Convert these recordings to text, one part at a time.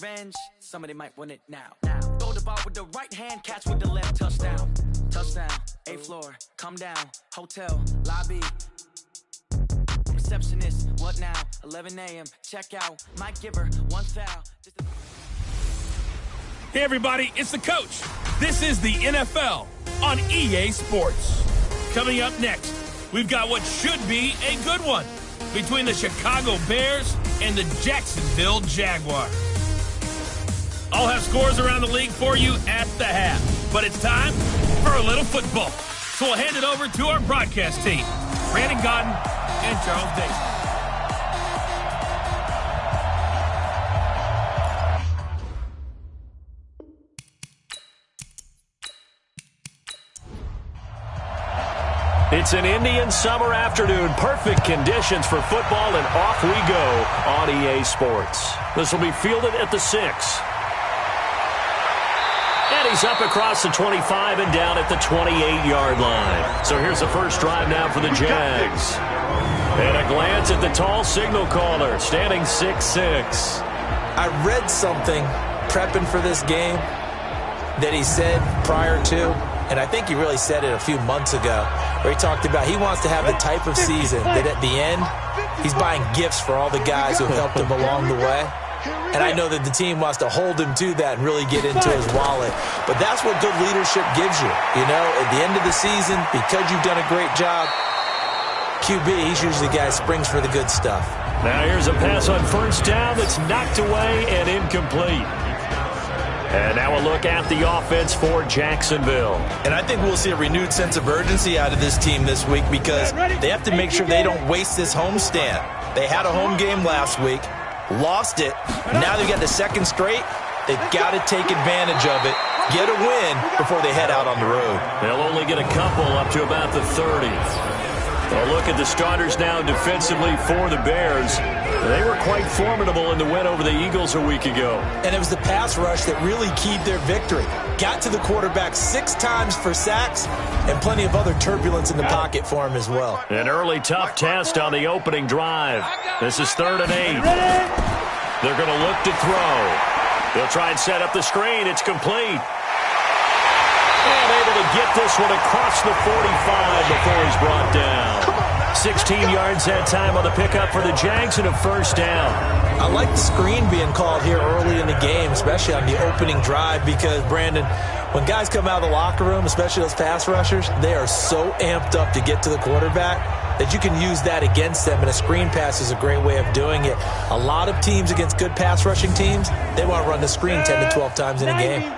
Revenge, somebody might win it now. Throw the ball with the right hand, catch with the left, touchdown. Touchdown, 8th floor, come down, hotel, lobby. Receptionist, what now? 11 a.m., check out, might give her one foul. Hey everybody, it's the coach. This is the NFL on EA Sports. Coming up next, we've got what should be a good one between the Chicago Bears and the Jacksonville Jaguars. I'll have scores around the league for you at the half. But it's time for a little football. So we'll hand it over to our broadcast team, Brandon Godden and Charles Davis. It's an Indian summer afternoon. Perfect conditions for football, and off we go on EA Sports. This will be fielded at the 6. And he's up across the 25 and down at the 28-yard line. So here's the first drive now for the Jags. And a glance at the tall signal caller, standing 6'6". I read something prepping for this game that he said prior to, and I think he really said it a few months ago, where he talked about he wants to have the type of season that at the end, he's buying gifts for all the guys who have helped him along the way. And I know that the team wants to hold him to that and really get into his wallet. But that's what good leadership gives you. You know, at the end of the season, because you've done a great job, QB, he's usually the guy who springs for the good stuff. Now here's a pass on first down that's knocked away and incomplete. And now a look at the offense for Jacksonville. And I think we'll see a renewed sense of urgency out of this team this week because they have to make sure they don't waste this homestand. They had a home game last week, lost it. Now they've got the second straight. They've got to take advantage of it, get a win before they head out on the road. They'll only get a couple up to about the 30. A look at the starters now defensively for the Bears. They were quite formidable in the win over the Eagles a week ago. And it was the pass rush that really keyed their victory. Got to the quarterback 6 times for sacks and plenty of other turbulence in the pocket for him as well. An early tough test on the opening drive. This is 3rd and 8. They're going to look to throw. They'll try and set up the screen. It's complete. And able to get this one across the 45 before he's brought down. 16 yards that time on the pickup for the Jags and a first down. I like the screen being called here early in the game, especially on the opening drive, because, Brandon, when guys come out of the locker room, especially those pass rushers, they are so amped up to get to the quarterback that you can use that against them, and a screen pass is a great way of doing it. A lot of teams against good pass rushing teams, they want to run the screen 10 to 12 times in a game.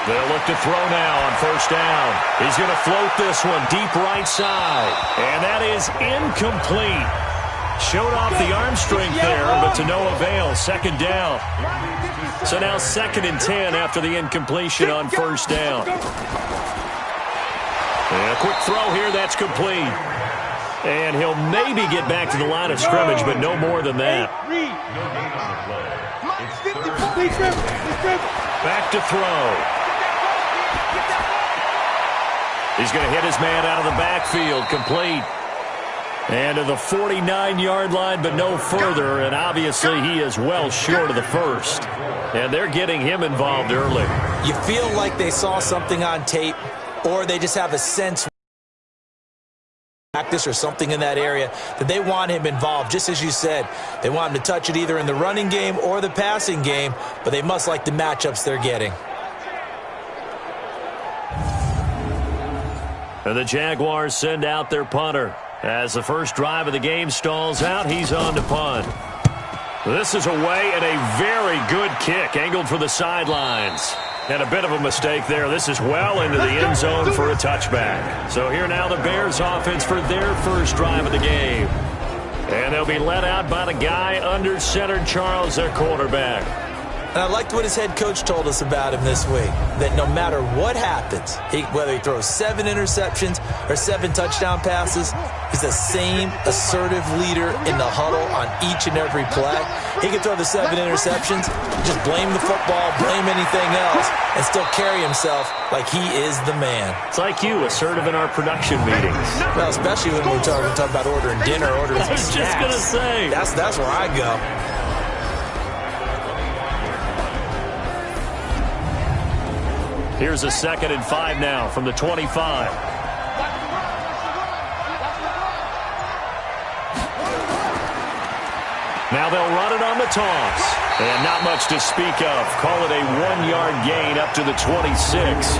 They'll look to throw now on first down. He's going to float this one deep right side. And that is incomplete. Showed off the arm strength there, but to no avail. Second down. So now 2nd and 10 after the incompletion on first down. And a quick throw here, that's complete. And he'll maybe get back to the line of scrimmage, but no more than that. Back to throw. He's going to hit his man out of the backfield, complete. And to the 49-yard line, but no further. And obviously he is well short of the first. And they're getting him involved early. You feel like they saw something on tape, or they just have a sense practice or something in that area that they want him involved. Just as you said, they want him to touch it either in the running game or the passing game, but they must like the matchups they're getting. And the Jaguars send out their punter. As the first drive of the game stalls out, he's on to punt. This is away and a very good kick, angled for the sidelines. And a bit of a mistake there. This is well into the end zone for a touchback. So here now the Bears offense for their first drive of the game. And they'll be led out by the guy under center, Charles, their quarterback. And I liked what his head coach told us about him this week, that no matter what happens, whether he throws 7 interceptions or 7 touchdown passes, he's the same assertive leader in the huddle on each and every play. He can throw the 7 interceptions, just blame the football, blame anything else, and still carry himself like he is the man. It's like you, assertive in our production meetings. Well, especially when we're talking about ordering dinner, ordering I was just going to say. That's where I go. Here's a 2nd and 5 now from the 25. Now they'll run it on the toss. And not much to speak of. Call it a 1-yard gain up to the 26.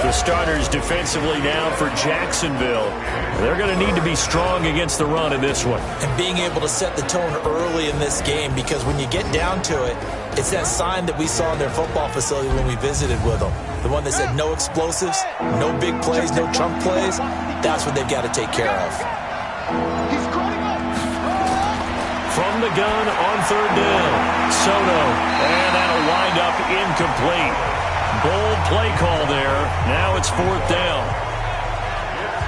The starters defensively now for Jacksonville. They're going to need to be strong against the run in this one. And being able to set the tone early in this game, because when you get down to it, it's that sign that we saw in their football facility when we visited with them. The one that said no explosives, no big plays, no chunk plays. That's what they've got to take care of. From the gun on 3rd down, Soto, and that'll wind up incomplete. Bold play call there. Now it's 4th down.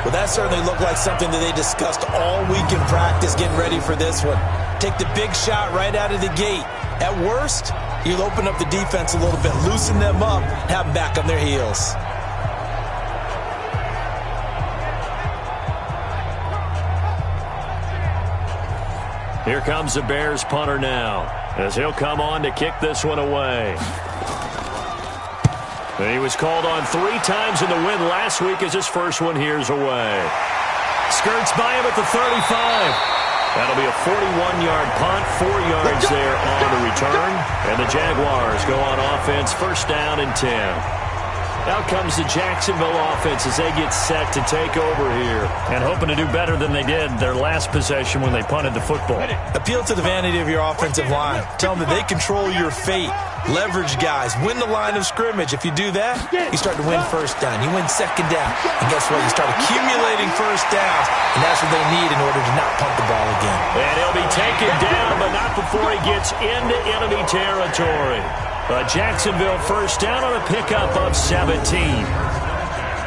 Well, that certainly looked like something that they discussed all week in practice getting ready for this one. Take the big shot right out of the gate. At worst, you'll open up the defense a little bit, loosen them up, have them back on their heels. Here comes the Bears punter now, as he'll come on to kick this one away. And he was called on 3 times in the win last week as his first one here's away. Skirts by him at the 35. That'll be a 41-yard punt, 4 yards there on the return. And the Jaguars go on offense, 1st down and 10. Out comes the Jacksonville offense as they get set to take over here and hoping to do better than they did their last possession when they punted the football. Appeal to the vanity of your offensive line. Tell them that they control your fate. Leverage guys. Win the line of scrimmage. If you do that, you start to win 1st down. You win 2nd down. And guess what? You start accumulating 1st downs. And that's what they need in order to not punt the ball again. And he'll be taken down, but not before he gets into enemy territory. A Jacksonville 1st down on a pickup of 17.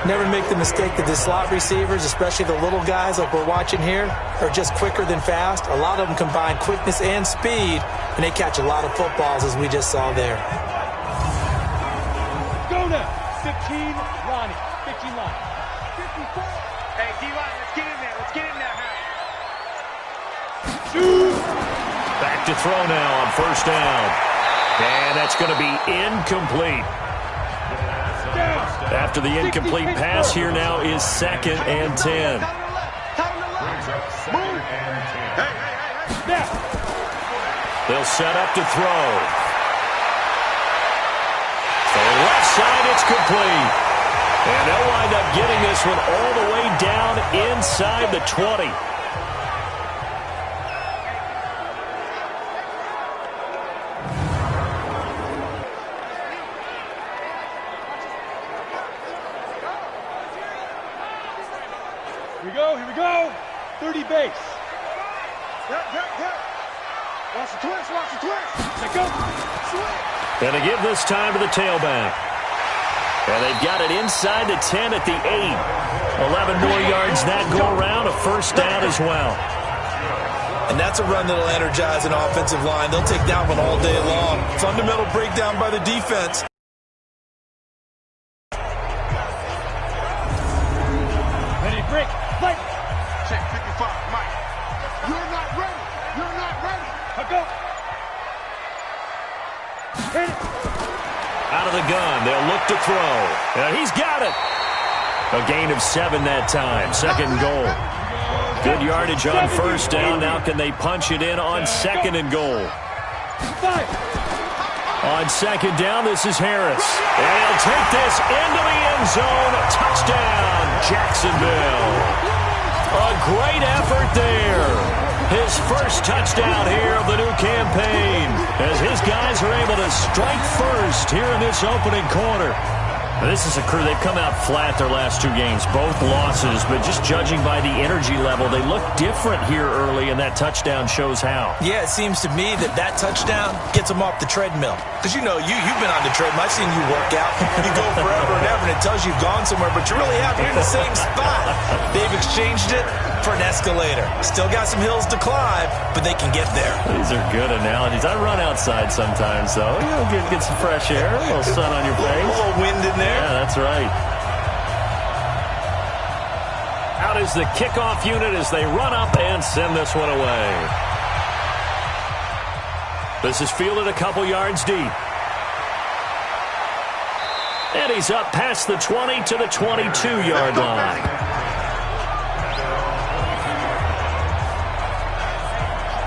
Never make the mistake that the slot receivers, especially the little guys like we're watching here, are just quicker than fast. A lot of them combine quickness and speed, and they catch a lot of footballs, as we just saw there. Go now. 15, Ronnie. 15 line. 54. Hey, D-line, let's get in there. Let's get in there. Back to throw now on 1st down. And that's going to be incomplete. After the incomplete pass, here now is 2nd and 10. They'll set up to throw. So left side, it's complete. And they'll wind up getting this one all the way down inside the 20. Here we go. 30 base. Watch the twist. Let go. And they give this time to the tailback. And they've got it inside the 10 at the 8. 11 more yards that go around, a 1st down as well. And that's a run that'll energize an offensive line. They'll take that one all day long. Fundamental breakdown by the defense. Ready, break. Fight. Check 55, Mike. You're not ready. Let go. Hit it. Out of the gun, they'll look to throw. And he's got it. A gain of 7 that time, 2nd and goal. Good yardage on 1st down. Now can they punch it in on 2nd and goal? On 2nd down, this is Harris. And he'll take this into the end zone. Touchdown, Jacksonville. A great effort there. His first touchdown here of the new campaign as his guys are able to strike first here in this opening quarter. This is a crew, they've come out flat their last 2 games, both losses, but just judging by the energy level, they look different here early, and that touchdown shows how. Yeah, it seems to me that touchdown gets them off the treadmill. Because, you know, you've been on the treadmill. I've seen you work out. You go forever and ever, and it tells you you've gone somewhere, but you really haven't. You're in the same spot. They've exchanged it for an escalator. Still got some hills to climb, but they can get there. These are good analogies. I run outside sometimes, though. You know, get some fresh air, a little sun on your face. A little wind in there. Yeah, that's right. Out is the kickoff unit as they run up and send this one away. This is fielded a couple yards deep. And he's up past the 20 to the 22-yard line.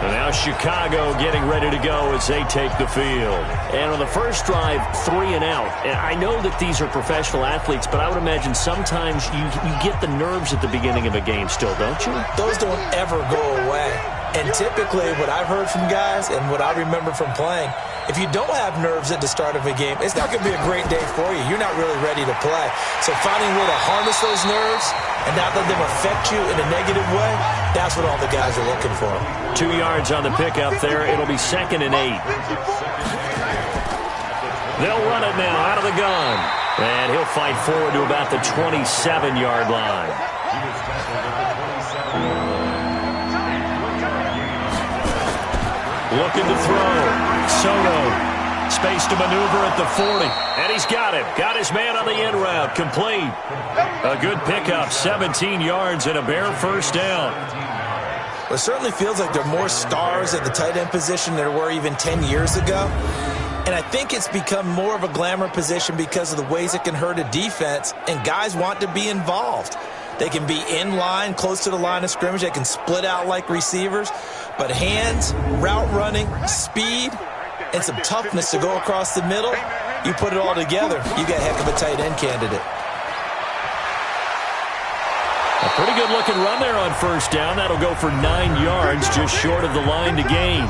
And now Chicago getting ready to go as they take the field. And on the first drive, 3 and out. And I know that these are professional athletes, but I would imagine sometimes you get the nerves at the beginning of a game still, don't you? Those don't ever go away. And typically what I've heard from guys and what I remember from playing, if you don't have nerves at the start of a game, it's not going to be a great day for you. You're not really ready to play. So finding a way to harness those nerves and not let them affect you in a negative way, that's what all the guys are looking for. 2 yards on the pickup there. It'll be 2nd and 8. They'll run it now out of the gun. And he'll fight forward to about the 27-yard line. Looking to throw. Soto. Space to maneuver at the 40. And he's got it. Got his man on the end route. Complete. A good pickup. 17 yards and a bare first down. Well, it certainly feels like there are more stars at the tight end position than there were even 10 years ago. And I think it's become more of a glamour position because of the ways it can hurt a defense, and guys want to be involved. They can be in line, close to the line of scrimmage. They can split out like receivers. But hands, route running, speed, and some toughness to go across the middle, you put it all together, you got a heck of a tight end candidate. A pretty good-looking run there on first down. That'll go for 9 yards, just short of the line to gain.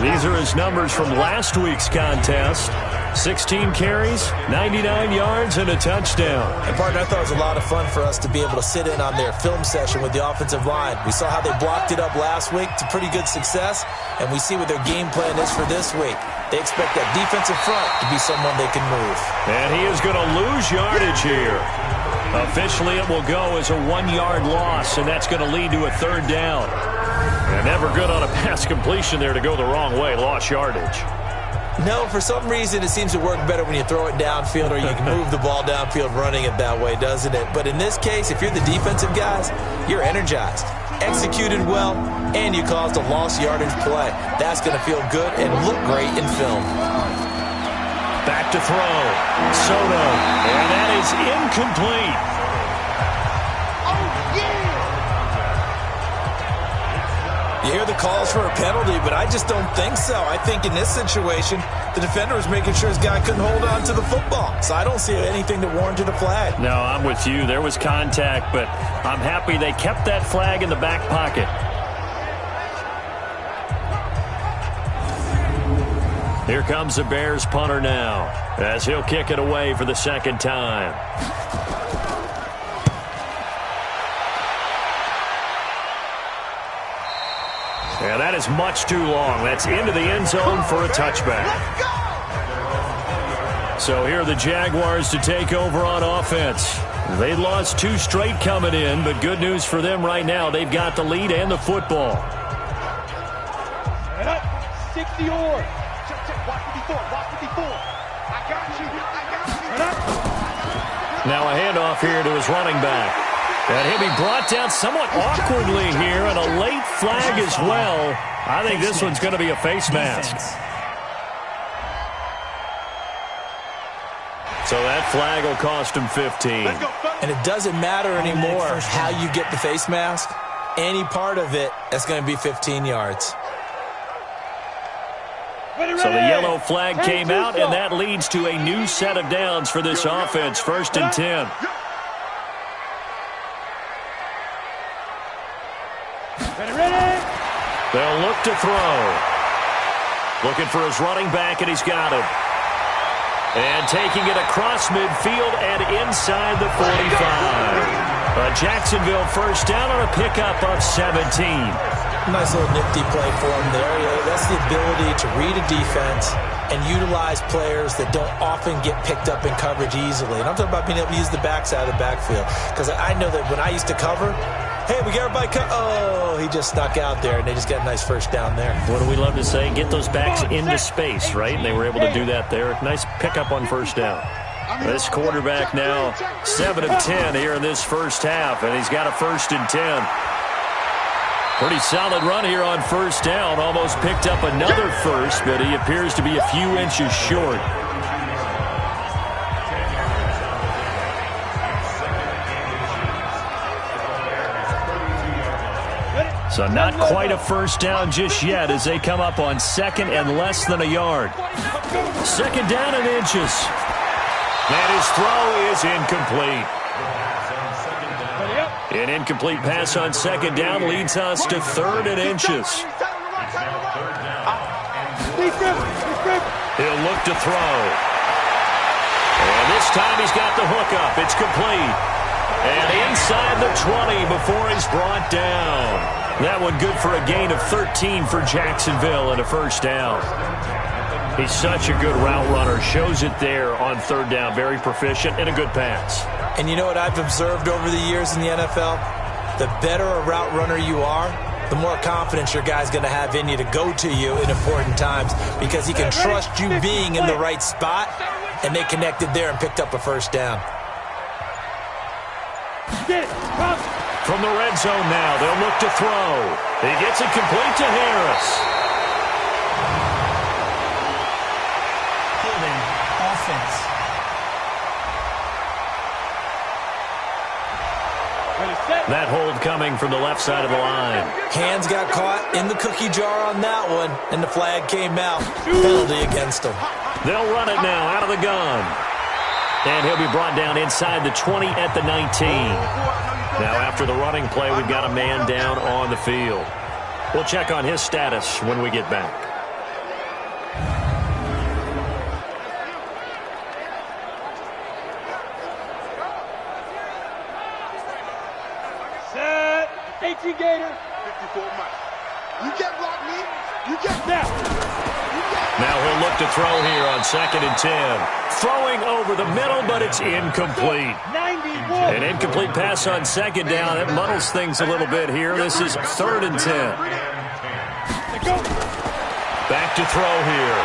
These are his numbers from last week's contest. 16 carries, 99 yards, and a touchdown. And, partner, I thought it was a lot of fun for us to be able to sit in on their film session with the offensive line. We saw how they blocked it up last week to pretty good success, and we see what their game plan is for this week. They expect that defensive front to be someone they can move. And he is going to lose yardage here. Officially, it will go as a 1-yard loss, and that's going to lead to a 3rd down. And never good on a pass completion there to go the wrong way. Lost yardage. No, for some reason it seems to work better when you throw it downfield or you can move the ball downfield running it that way, doesn't it? But in this case, if you're the defensive guys, you're energized, executed well, and you caused a lost yardage play. That's going to feel good and look great in film. Back to throw. Soto. And that is incomplete. You hear the calls for a penalty, but I just don't think so. I think in this situation, the defender was making sure his guy couldn't hold on to the football. So I don't see anything that warranted a flag. No, I'm with you. There was contact, but I'm happy they kept that flag in the back pocket. Here comes the Bears punter now, as he'll kick it away for the 2nd time. Yeah, that is much too long. That's into the end zone for a touchback. So here are the Jaguars to take over on offense. They lost 2 straight coming in, but good news for them right now. They've got the lead and the football. 60 or. Watch 54. Watch 54. I got you. Now a handoff here to his running back. And he'll be brought down somewhat awkwardly here, and a late flag as well. I think this one's going to be a face mask. So that flag will cost him 15. And it doesn't matter anymore how you get the face mask. Any part of it, that's going to be 15 yards. So the yellow flag came out, and that leads to a new set of downs for this offense. 1st and 10. They'll look to throw. Looking for his running back, and he's got him. And taking it across midfield and inside the 45. A Jacksonville first down on a pickup of 17. Nice little nifty play for him there. That's the ability to read a defense and utilize players that don't often get picked up in coverage easily. And I'm talking about being able to use the backside of the backfield. Because I know that when I used to cover, hey, we got everybody oh, he just snuck out there, and they just got a nice first down there. What do we love to say? Get those backs into space, right? And they were able to do that there. Nice pickup on first down. This quarterback now 7 of 10 here in this first half, and he's got a 1st and 10. Pretty solid run here on first down. Almost picked up another first, but he appears to be a few inches short. So not quite a first down just yet as they come up on 2nd and less than a yard. 2nd down and inches. And his throw is incomplete. An incomplete pass on 2nd down leads us to 3rd and inches. He'll look to throw. And this time he's got the hook up. It's complete. And inside the 20 before he's brought down. That one good for a gain of 13 for Jacksonville and a first down. He's such a good route runner. Shows it there on 3rd down. Very proficient and a good pass. And you know what I've observed over the years in the NFL? The better a route runner you are, the more confidence your guy's going to have in you to go to you in important times because he can trust you being in the right spot, and they connected there and picked up a first down. From the red zone now, they'll look to throw. He gets it complete to Harris. Holding offense. That hold coming from the left side of the line. Hands got caught in the cookie jar on that one, and the flag came out. Penalty against him. They'll run it now out of the gun. And he'll be brought down inside the 20 at the 19. Now after the running play, we've got a man down on the field. We'll check on his status when we get back. Set. 18 Gator. 54 Mike. You can't block me. You can't. Now he'll look to throw here on 2nd and 10. Throwing over the middle, but it's incomplete. 91. An incomplete pass on 2nd down. That muddles things a little bit here. This is 3rd and 10. Back to throw here.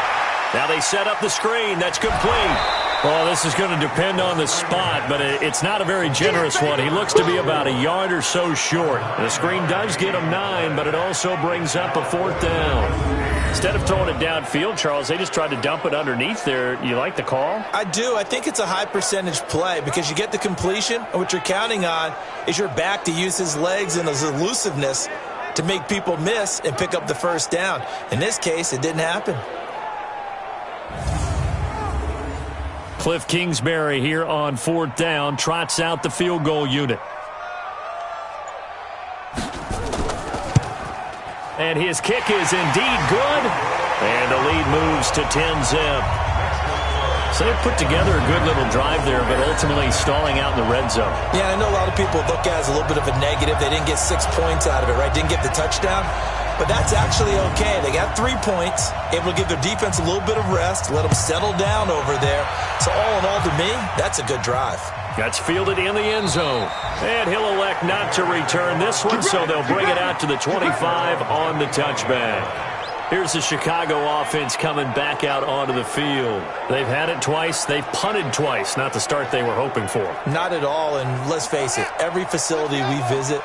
Now they set up the screen. That's complete. Well, this is going to depend on the spot, but it's not a very generous one. He looks to be about a yard or so short. The screen does get him 9, but it also brings up a 4th down. Instead of throwing it downfield, Charles, they just tried to dump it underneath there. You like the call? I do. I think it's a high percentage play because you get the completion, and what you're counting on is your back to use his legs and his elusiveness to make people miss and pick up the first down. In this case, it didn't happen. Cliff Kingsbury here on 4th down trots out the field goal unit. And his kick is indeed good. And the lead moves to 10-zip. So they put together a good little drive there, but ultimately stalling out in the red zone. Yeah, I know a lot of people look at it as a little bit of a negative. They didn't get 6 points out of it, right? Didn't get the touchdown. But that's actually okay. They got 3 points, able to give their defense a little bit of rest, let them settle down over there. So all in all, to me, that's a good drive. That's fielded in the end zone. And he'll elect not to return this one, so they'll bring it out to the 25 on the touchback. Here's the Chicago offense coming back out onto the field. They've had it twice. They've punted twice. Not the start they were hoping for. Not at all, and let's face it, every facility we visit,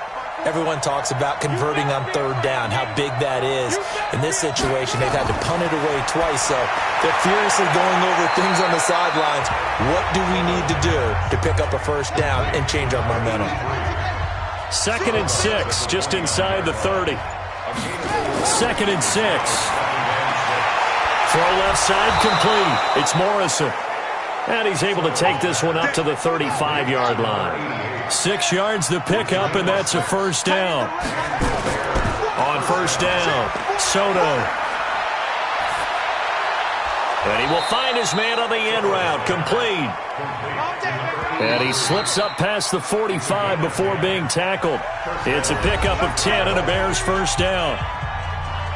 everyone talks about converting on 3rd down, how big that is. In this situation, they've had to punt it away twice, so they're furiously going over things on the sidelines. What do we need to do to pick up a first down and change our momentum? 2nd and 6, just inside the 30. 2nd and 6. Throw left side complete. It's Morrison. And he's able to take this one up to the 35-yard line. 6 yards the pickup, and that's a first down. On first down, Soto. And he will find his man on the end route, complete. And he slips up past the 45 before being tackled. It's a pickup of 10 and a Bears first down.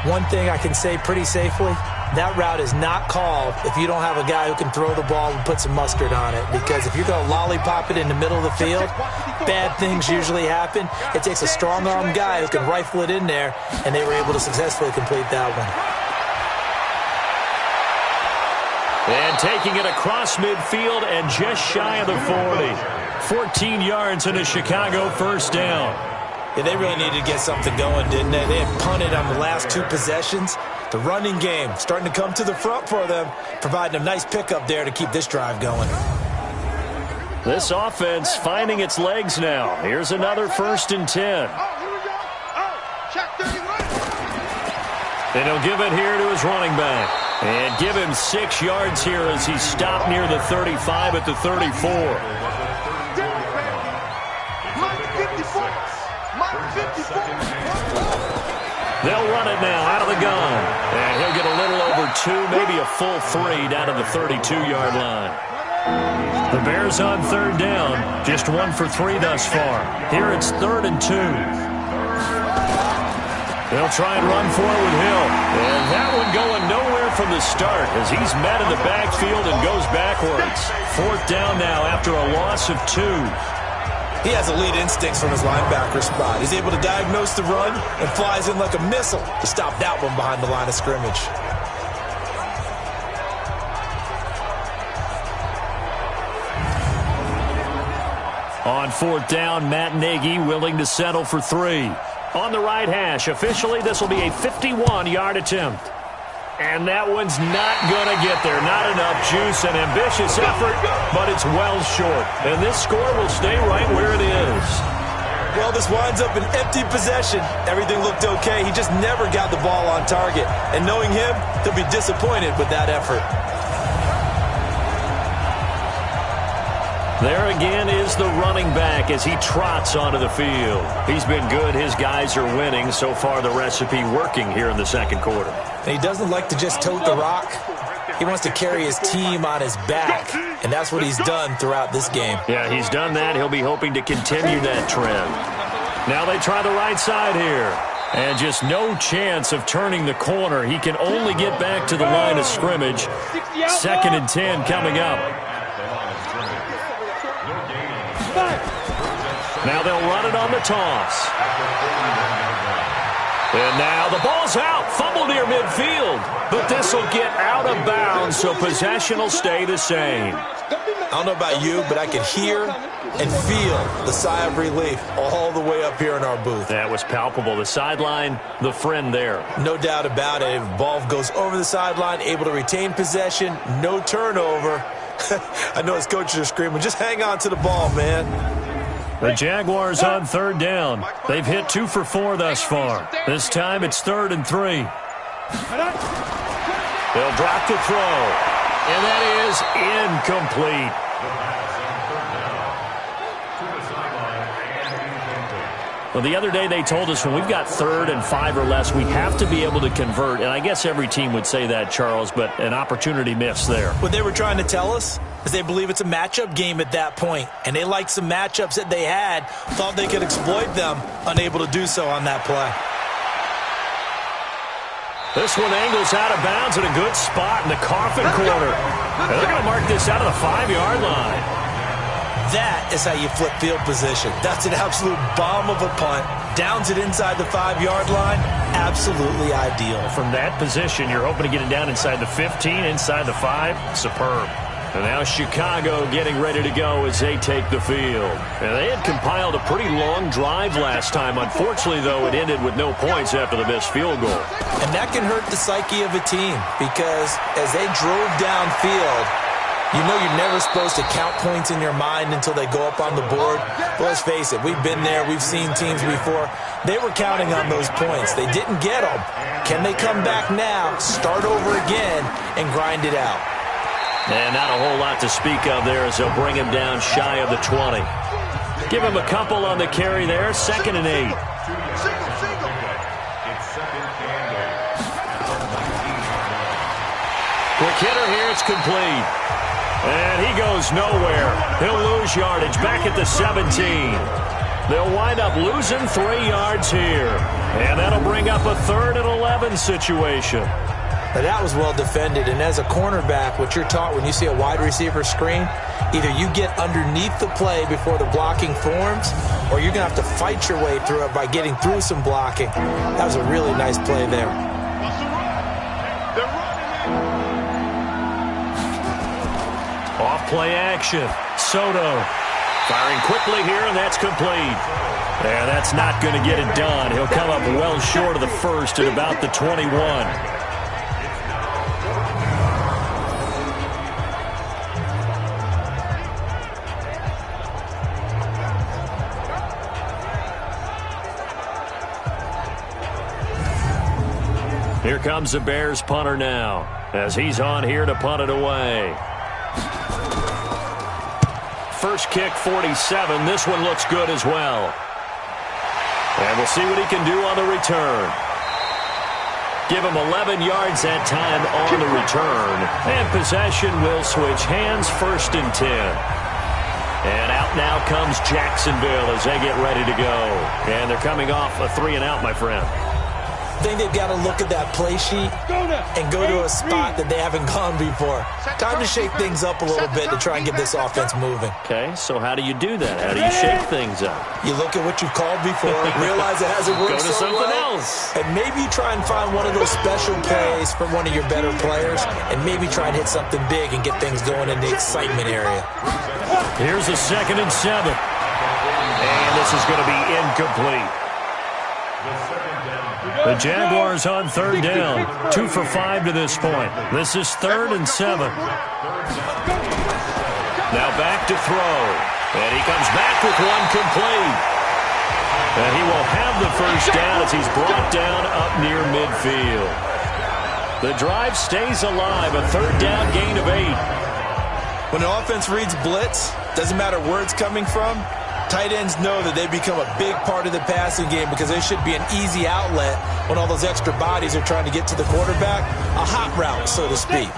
One thing I can say pretty safely, that route is not called if you don't have a guy who can throw the ball and put some mustard on it. Because if you're going to lollipop it in the middle of the field, bad things usually happen. It takes a strong-arm guy who can rifle it in there, and they were able to successfully complete that one. And taking it across midfield and just shy of the 40. 14 yards and a Chicago first down. Yeah, they really needed to get something going, didn't they? They had punted on the last two possessions. The running game starting to come to the front for them, providing a nice pickup there to keep this drive going. This offense finding its legs now. Here's another 1st and 10. And he'll give it here to his running back. And give him 6 yards here as he stopped near the 35 at the 34. They'll run it now out of the gun. And he'll get a little over 2, maybe a full 3 down to the 32-yard line. The Bears on 3rd down, just 1 for 3 thus far. Here it's 3rd and 2. They'll try and run for it with Hill. And that one going nowhere from the start as he's met in the backfield and goes backwards. 4th down now after a loss of 2. He has elite instincts from his linebacker spot. He's able to diagnose the run and flies in like a missile to stop that one behind the line of scrimmage. On 4th down, Matt Nagy willing to settle for 3. On the right hash, officially this will be a 51-yard attempt. And that one's not going to get there. Not enough juice, an ambitious effort, but it's well short. And this score will stay right where it is. Well, this winds up an empty possession. Everything looked okay. He just never got the ball on target. And knowing him, he'll be disappointed with that effort. There again is the running back as he trots onto the field. He's been good. His guys are winning. So far, the recipe working here in the second quarter. And he doesn't like to just tote the rock. He wants to carry his team on his back, and that's what he's done throughout this game. Yeah, he's done that. He'll be hoping to continue that trend. Now they try the right side here. And just no chance of turning the corner. He can only get back to the line of scrimmage. 2nd and 10 coming up. Now they'll run it on the toss. And now the ball's out. Fumble near midfield. But this will get out of bounds, so possession will stay the same. I don't know about you, but I could hear and feel the sigh of relief all the way up here in our booth. That was palpable. The sideline, the friend there. No doubt about it. If the ball goes over the sideline, able to retain possession, no turnover. I know his coaches are screaming, just hang on to the ball, man. The Jaguars on 3rd down. They've hit 2 for 4 thus far. This time it's 3rd and 3. They'll drop the throw. And that is incomplete. Well, the other day they told us when we've got 3rd and 5 or less, we have to be able to convert. And I guess every team would say that, Charles, but an opportunity missed there. What they were trying to tell us is they believe it's a matchup game at that point. And they liked some matchups that they had, thought they could exploit them, unable to do so on that play. This one angles out of bounds at a good spot in the coffin corner. And they're going to mark this out of the 5-yard line. That is how you flip field position. That's an absolute bomb of a punt. Downs it inside the 5-yard line. Absolutely ideal. From that position, you're hoping to get it down inside the 15, inside the 5. Superb. And now Chicago getting ready to go as they take the field. And they had compiled a pretty long drive last time. Unfortunately, though, it ended with no points after the missed field goal. And that can hurt the psyche of a team because as they drove downfield, you know you're never supposed to count points in your mind until they go up on the board. But let's face it, we've been there. We've seen teams before. They were counting on those points. They didn't get them. Can they come back now, start over again, and grind it out? And not a whole lot to speak of there as they'll bring him down shy of the 20. Give him a couple on the carry there. 2nd and 8. Quick hitter here. It's complete. And he goes nowhere. He'll lose yardage back at the 17. They'll wind up losing 3 yards here. And that'll bring up a 3rd and 11 situation. Now that was well defended, and as a cornerback, what you're taught when you see a wide receiver screen, either you get underneath the play before the blocking forms, or you're going to have to fight your way through it by getting through some blocking. That was a really nice play there. Off play action. Soto firing quickly here, and that's complete. And that's not going to get it done. He'll come up well short of the first at about the 21. Here comes the Bears punter now, as he's on here to punt it away. First kick, 47. This one looks good as well. And we'll see what he can do on the return. Give him 11 yards that time on the return. And possession will switch hands, 1st and 10. And out now comes Jacksonville as they get ready to go. And they're coming off a 3-and-out, my friend. I think they've got to look at that play sheet and go to a spot that they haven't gone before. Time to shake things up a little bit to try and get this offense moving. Okay, so how do you do that? How do you shake things up? You look at what you've called before, realize it hasn't worked so well. Go to something else. And maybe try and find one of those special plays from one of your better players, and maybe try and hit something big and get things going in the excitement area. Here's a 2nd and 7. And this is going to be incomplete. The Jaguars on 3rd down. 2 for 5 to this point. This is 3rd and 7. Now back to throw. And he comes back with one complete. And he will have the first down as he's brought down up near midfield. The drive stays alive. A 3rd down gain of 8. When an offense reads blitz, doesn't matter where it's coming from, tight ends know that they become a big part of the passing game because they should be an easy outlet when all those extra bodies are trying to get to the quarterback. A hot route, so to speak.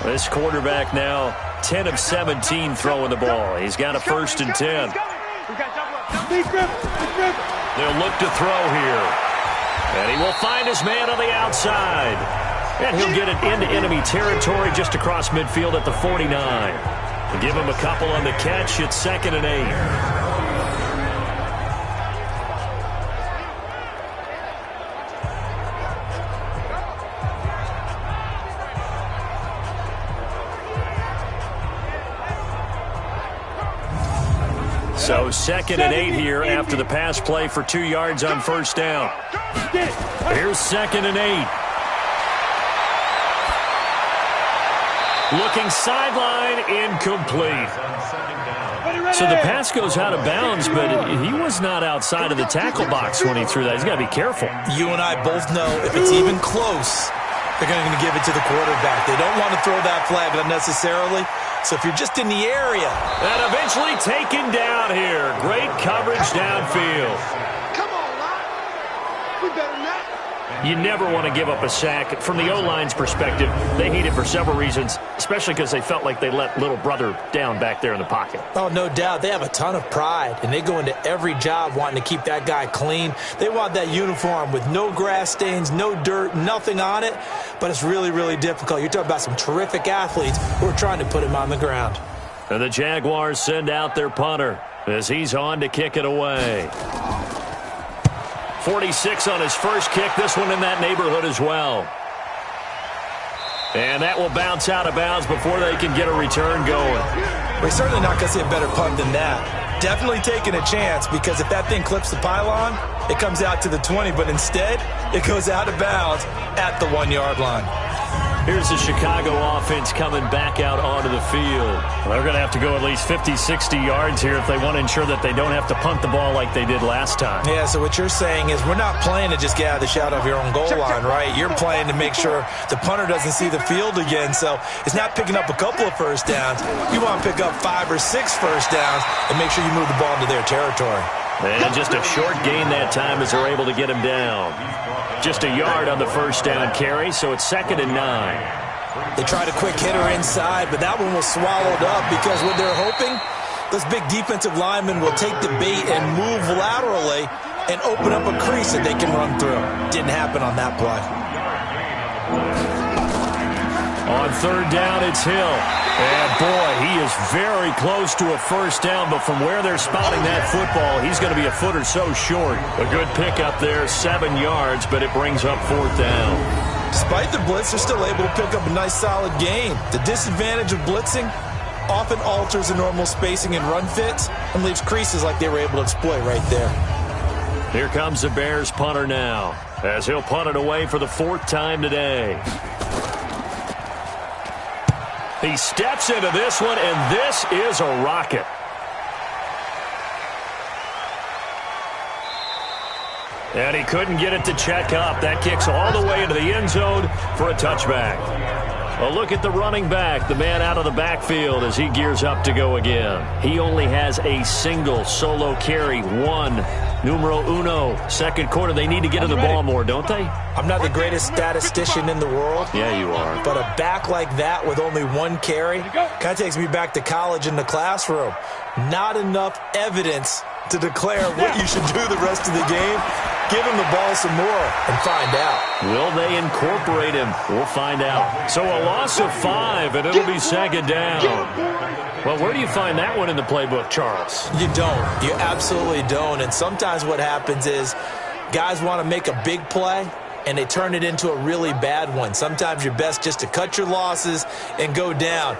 This quarterback now 10 of 17 throwing the ball. He's got a 1st and 10. They'll look to throw here. And he will find his man on the outside. And he'll get it into enemy territory just across midfield at the 49. Give him a couple on the catch. It's 2nd and 8. So 2nd and 8 here after the pass play for 2 yards on 1st down. Here's 2nd and 8. Looking sideline, incomplete. So the pass goes out of bounds, but he was not outside of the tackle box when he threw that. He's got to be careful. You and I both know if it's even close, they're going to give it to the quarterback. They don't want to throw that flag unnecessarily. So if you're just in the area. And eventually taken down here. Great coverage downfield. Come on, Lon. We better not. You never want to give up a sack. From the O-line's perspective, they hate it for several reasons, especially because they felt like they let little brother down back there in the pocket. Oh, no doubt. They have a ton of pride, and they go into every job wanting to keep that guy clean. They want that uniform with no grass stains, no dirt, nothing on it, but it's really, really difficult. You're talking about some terrific athletes who are trying to put him on the ground. And the Jaguars send out their punter as he's on to kick it away. 46 on his first kick. This one in that neighborhood as well. And that will bounce out of bounds before they can get a return going. We're certainly not going to see a better punt than that. Definitely taking a chance because if that thing clips the pylon, it comes out to the 20, but instead it goes out of bounds at the 1-yard line. Here's the Chicago offense coming back out onto the field. They're going to have to go at least 50, 60 yards here if they want to ensure that they don't have to punt the ball like they did last time. Yeah, so what you're saying is we're not playing to just get out of the shadow of your own goal line, right? You're playing to make sure the punter doesn't see the field again. So it's not picking up a couple of first downs. You want to pick up 5 or 6 first downs and make sure you move the ball into their territory. And just a short gain that time as they're able to get him down. Just a yard on the first down carry, so it's 2nd and 9. They tried a quick hitter inside, but that one was swallowed up because what they're hoping, those big defensive linemen will take the bait and move laterally and open up a crease that they can run through. Didn't happen on that play. On third down, it's Hill. And, boy, he is very close to a first down, but from where they're spotting that football, he's going to be a foot or so short. A good pickup there, 7 yards, but it brings up fourth down. Despite the blitz, they're still able to pick up a nice, solid gain. The disadvantage of blitzing often alters the normal spacing and run fits and leaves creases like they were able to exploit right there. Here comes the Bears punter now, as he'll punt it away for the 4th time today. He steps into this one, and this is a rocket. And he couldn't get it to check up. That kicks all the way into the end zone for a touchback. A look at the running back, the man out of the backfield as he gears up to go again. He only has a single solo carry, one. Numero uno, second quarter. They need to get to the ball more, don't they? I'm not the greatest statistician in the world. Yeah, you are. But a back like that with only one carry kind of takes me back to college in the classroom. Not enough evidence to declare what you should do the rest of the game. Give him the ball some more and find out. Will they incorporate him? We'll find out. So a loss of 5, and it'll be second down. Well, where do you find that one in the playbook, Charles? You don't. You absolutely don't. And sometimes what happens is guys want to make a big play, and they turn it into a really bad one. Sometimes you're best just to cut your losses and go down.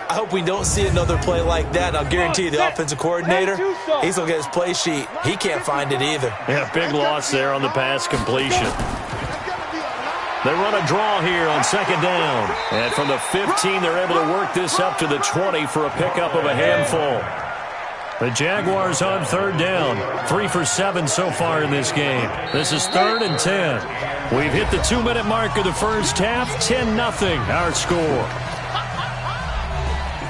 I hope we don't see another play like that. And I'll guarantee you the offensive coordinator, he's going to get his play sheet. He can't find it either. Yeah, big loss there on the pass completion. They run a draw here on second down. And from the 15, they're able to work this up to the 20 for a pickup of a handful. The Jaguars on third down. 3 for 7 so far in this game. This is 3rd and 10. We've hit the 2-minute mark of the first half. 10-0 our score.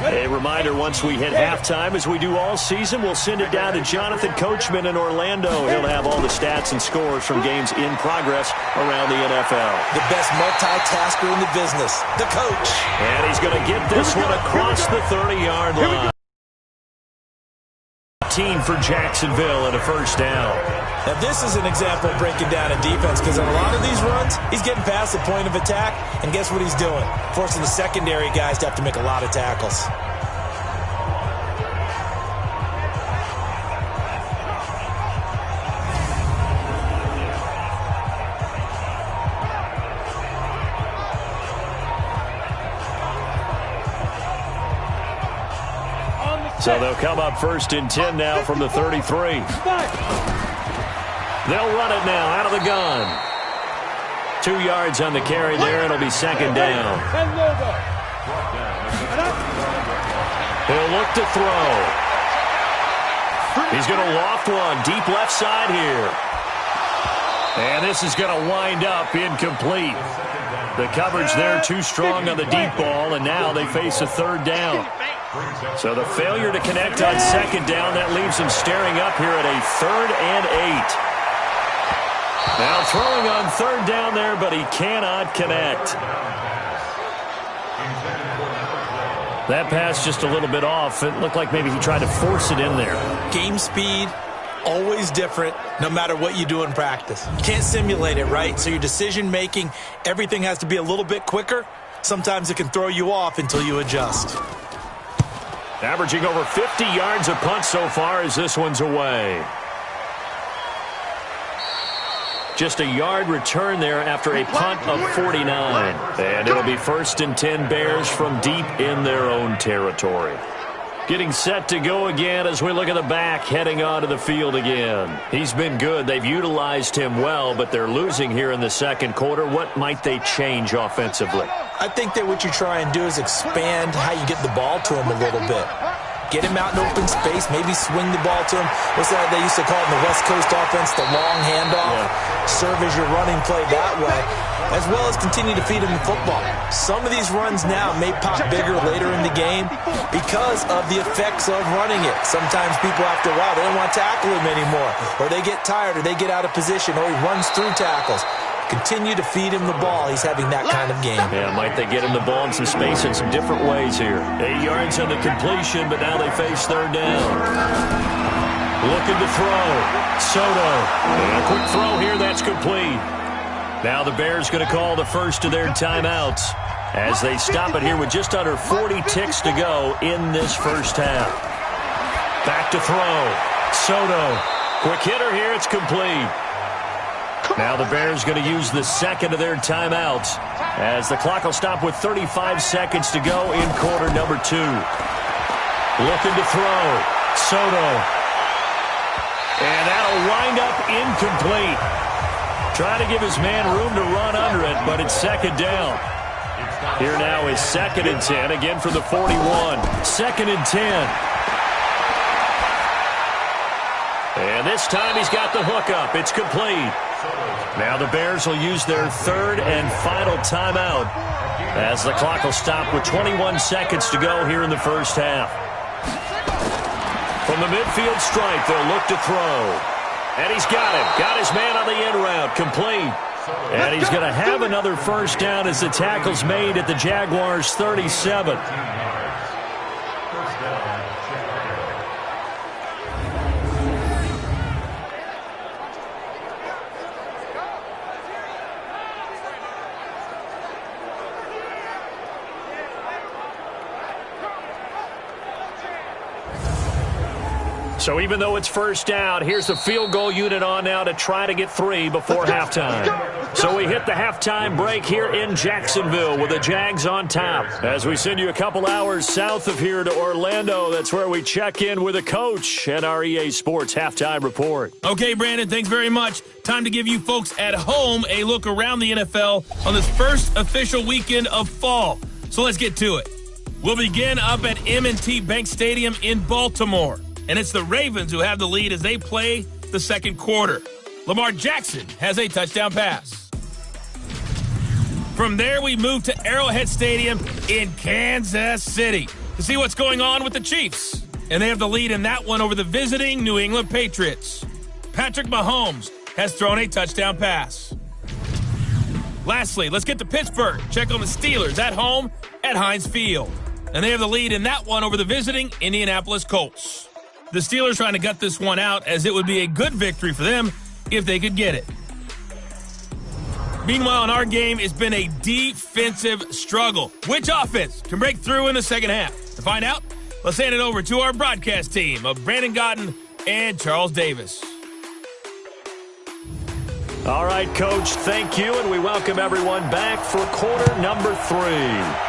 A reminder, once we hit halftime, as we do all season, we'll send it down to Jonathan Coachman in Orlando. He'll have all the stats and scores from games in progress around the NFL. The best multitasker in the business, the coach. And he's going to get this one across the 30-yard line. 18 for Jacksonville and a first down. Now, this is an example of breaking down a defense because on a lot of these runs, he's getting past the point of attack, and guess what he's doing? Forcing the secondary guys to have to make a lot of tackles. So they'll come up 1st and 10 now from the 33. They'll run it now out of the gun. 2 yards on the carry there. It'll be second down. He'll look to throw. He's going to loft one deep left side here. And this is going to wind up incomplete. The coverage there too strong on the deep ball, and now they face a third down. So the failure to connect on second down, that leaves him staring up here at a 3rd and 8. Now throwing on third down there, but he cannot connect. That pass just a little bit off. It looked like maybe he tried to force it in there. Game speed, always different, no matter what you do in practice. You can't simulate it, right? So your decision-making, everything has to be a little bit quicker. Sometimes it can throw you off until you adjust. Averaging over 50 yards a punt so far as this one's away. Just a yard return there after a punt of 49. And it'll be 1st and 10 Bears from deep in their own territory. Getting set to go again as we look at the back heading onto the field again. He's been good. They've utilized him well, but they're losing here in the second quarter. What might they change offensively? I think that what you try and do is expand how you get the ball to him a little bit. Get him out in open space, maybe swing the ball to him. What's that they used to call it in the West Coast offense, the long handoff? Yeah. Serve as your running play that way, as well as continue to feed him the football. Some of these runs now may pop bigger later in the game because of the effects of running it. Sometimes people after a while, they don't want to tackle him anymore, or they get tired, or they get out of position, or he runs through tackles. Continue to feed him the ball. He's having that kind of game. Yeah, might they get him the ball in some space in some different ways here. 8 yards on the completion, but now they face third down. Looking to throw. Soto. And a quick throw here. That's complete. Now the Bears going to call the first of their timeouts as they stop it here with just under 40 ticks to go in this first half. Back to throw. Soto. Quick hitter here. It's complete. Now the Bears going to use the second of their timeouts as the clock will stop with 35 seconds to go in quarter number 2. Looking to throw. Soto. And that'll wind up incomplete. Trying to give his man room to run under it, but it's second down. Here now is 2nd and 10, again for the 41. 2nd and 10. And this time he's got the hook up. It's complete. Now the Bears will use their third and final timeout as the clock will stop with 21 seconds to go here in the first half. From the midfield stripe, they'll look to throw. And he's got him. Got his man on the end route. Complete. And he's going to have another first down as the tackle's made at the Jaguars' 37. So even though it's first down, here's the field goal unit on now to try to get 3 before halftime. So we hit the halftime break here in Jacksonville with the Jags on top. As we send you a couple hours south of here to Orlando, that's where we check in with a coach and our EA Sports halftime report. Okay, Brandon, thanks very much. Time to give you folks at home a look around the NFL on this first official weekend of fall. So let's get to it. We'll begin up at M&T Bank Stadium in Baltimore. And it's the Ravens who have the lead as they play the second quarter. Lamar Jackson has a touchdown pass. From there, we move to Arrowhead Stadium in Kansas City to see what's going on with the Chiefs. And they have the lead in that one over the visiting New England Patriots. Patrick Mahomes has thrown a touchdown pass. Lastly, let's get to Pittsburgh. Check on the Steelers at home at Heinz Field. And they have the lead in that one over the visiting Indianapolis Colts. The Steelers trying to gut this one out as it would be a good victory for them if they could get it. Meanwhile, in our game, it's been a defensive struggle. Which offense can break through in the second half? To find out, let's hand it over to our broadcast team of Brandon Godden and Charles Davis. All right, Coach, thank you, and we welcome everyone back for quarter number 3.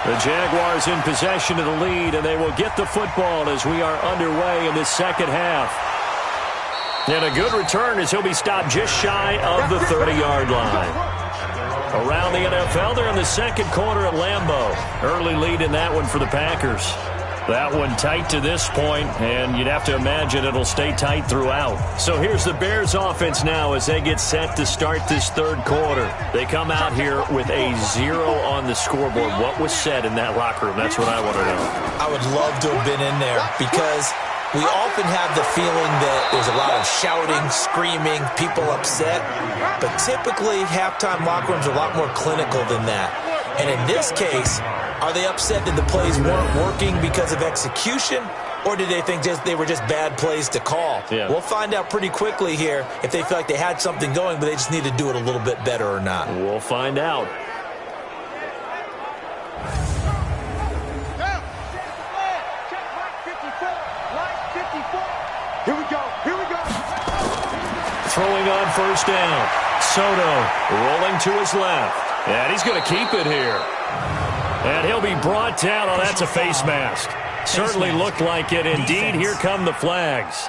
The Jaguars in possession of the lead, and they will get the football as we are underway in this second half. And a good return as he'll be stopped just shy of the 30-yard line. Around the NFL, they're in the second quarter at Lambeau. Early lead in that one for the Packers. That one tight to this point, and you'd have to imagine it'll stay tight throughout. So here's the Bears offense now as they get set to start this third quarter. They come out here with a 0 on the scoreboard. What was said in that locker room? That's what I want to know. I would love to have been in there because we often have the feeling that there's a lot of shouting, screaming, people upset. But typically, halftime locker rooms are a lot more clinical than that. And in this case, are they upset that the plays weren't working because of execution, or did they think they were just bad plays to call? Yeah. We'll find out pretty quickly here if they feel like they had something going, but they just need to do it a little bit better or not. We'll find out. Here we go. Here we go. Throwing on first down. Soto rolling to his left. And he's going to keep it here. And he'll be brought down. Oh, that's a face mask. Certainly looked like it. Indeed, here come the flags.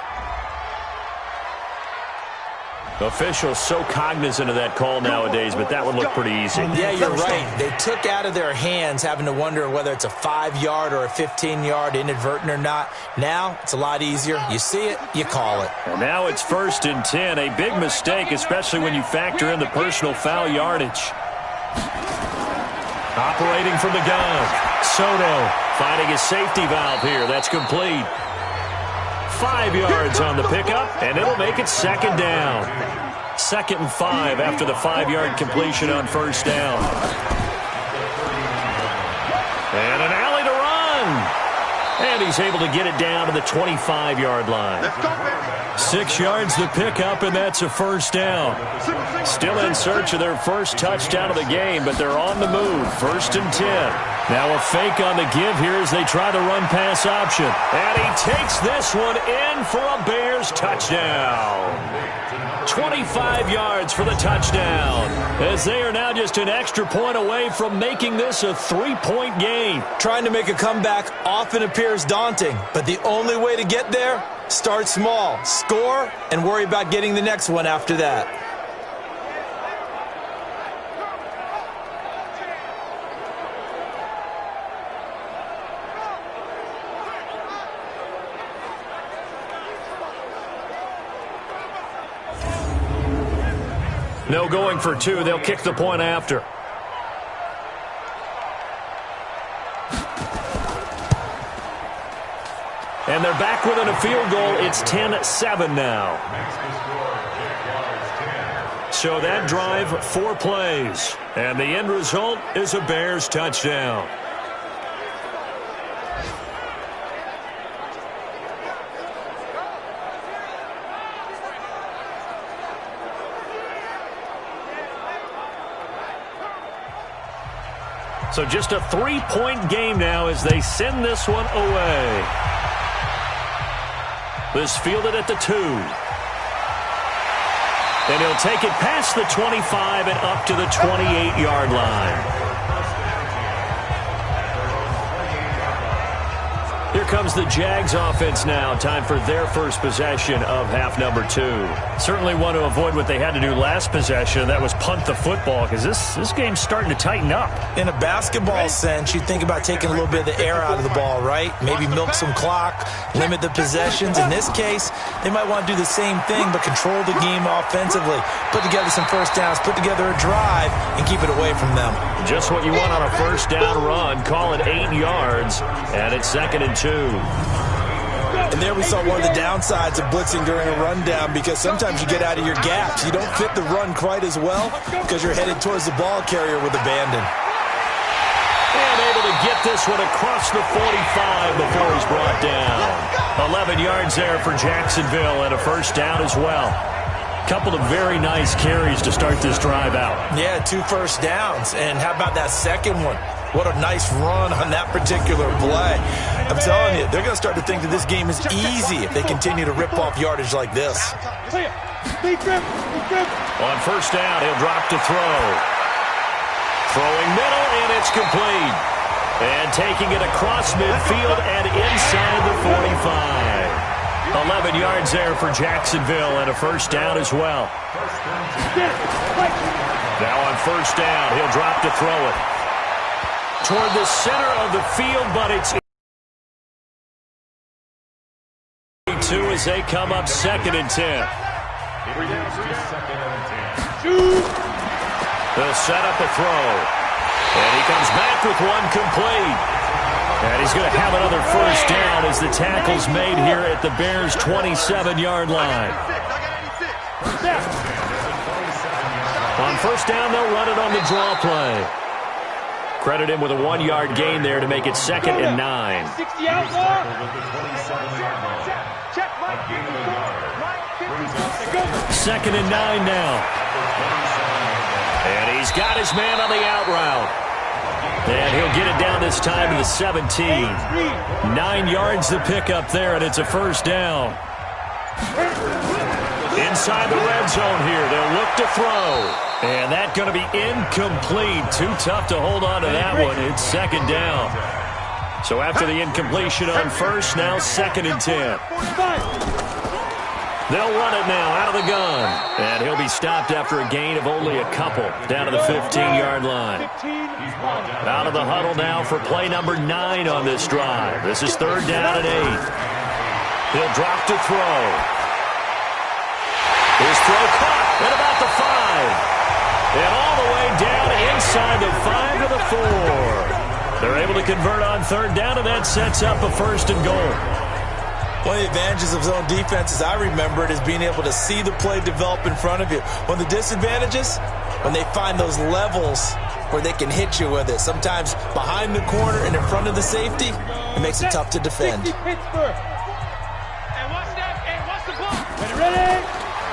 Officials so cognizant of that call nowadays, but that would look pretty easy. Yeah, you're right. They took out of their hands having to wonder whether it's a 5-yard or a 15-yard inadvertent or not. Now, it's a lot easier. You see it, you call it. And now it's 1st and 10. A big mistake, especially when you factor in the personal foul yardage. Operating from the gun. Soto finding his safety valve here. That's complete. 5 yards on the pickup, and it'll make it second down. 2nd and 5 after the 5-yard completion on first down. And an alley to run. And he's able to get it down to the 25-yard line. 6 yards to pick up, and that's a first down. Still in search of their first touchdown of the game, but they're on the move. 1st and 10. Now a fake on the give here as they try the run-pass option. And he takes this one in for a Bears touchdown. 25 yards for the touchdown, as they are now just an extra point away from making this a 3-point game. Trying to make a comeback often appears daunting, but the only way to get there, start small, score, and worry about getting the next one after that. No going for 2. They'll kick the point after. And they're back within a field goal. It's 10-7 now. So that drive, 4 plays. And the end result is a Bears touchdown. So just a 3-point game now as they send this one away. This fielded at the 2. And he'll take it past the 25 and up to the 28-yard line. Here comes the Jags offense now. Time for their first possession of half number 2. Certainly want to avoid what they had to do last possession. That was punt the football, because this game's starting to tighten up. In a basketball sense, you think about taking a little bit of the air out of the ball, right? Maybe milk some clock, limit the possessions. In this case, they might want to do the same thing, but control the game offensively. Put together some first downs, put together a drive, and keep it away from them. Just what you want on a first down run. Call it 8 yards, and it's 2nd and 2. And there we saw one of the downsides of blitzing during a rundown, because sometimes you get out of your gaps. You don't fit the run quite as well because you're headed towards the ball carrier with abandon. And able to get this one across the 45 before he's brought down. 11 yards there for Jacksonville and a first down as well. Couple of very nice carries to start this drive out. Yeah, 2 first downs. And how about that second one? What a nice run on that particular play. I'm telling you, they're going to start to think that this game is easy if they continue to rip off yardage like this. On first down, he'll drop to throw. Throwing middle, and it's complete. And taking it across midfield and inside the 45. 11 yards there for Jacksonville and a first down as well. Now on first down, he'll drop to throw it. Toward the center of the field, but it's 2 as they come up 2nd and 10. They'll set up a throw. And he comes back with one complete. And he's going to have another first down as the tackle's made here at the Bears' 27-yard line. On first down, they'll run it on the draw play. Credit him with a 1-yard gain there to make it 2nd and 9. 2nd and 9 now. And he's got his man on the out route. And he'll get it down this time to the 17. 9 yards to pick up there, and it's a first down. Inside the red zone here, they'll look to throw. And that's going to be incomplete. Too tough to hold on to that one. It's 2nd down. So after the incompletion on first, now 2nd and 10. They'll run it now out of the gun. And he'll be stopped after a gain of only a couple down to the 15-yard line. Out of the huddle now for play number 9 on this drive. This is 3rd down and 8. He'll drop to throw. His throw caught at about the 5. And all the way down inside the 5 to the 4. They're able to convert on 3rd down, and that sets up a 1st and goal. One of the advantages of zone defense, as I remember it, is being able to see the play develop in front of you. One of the disadvantages, when they find those levels where they can hit you with it. Sometimes behind the corner and in front of the safety, it makes it tough to defend.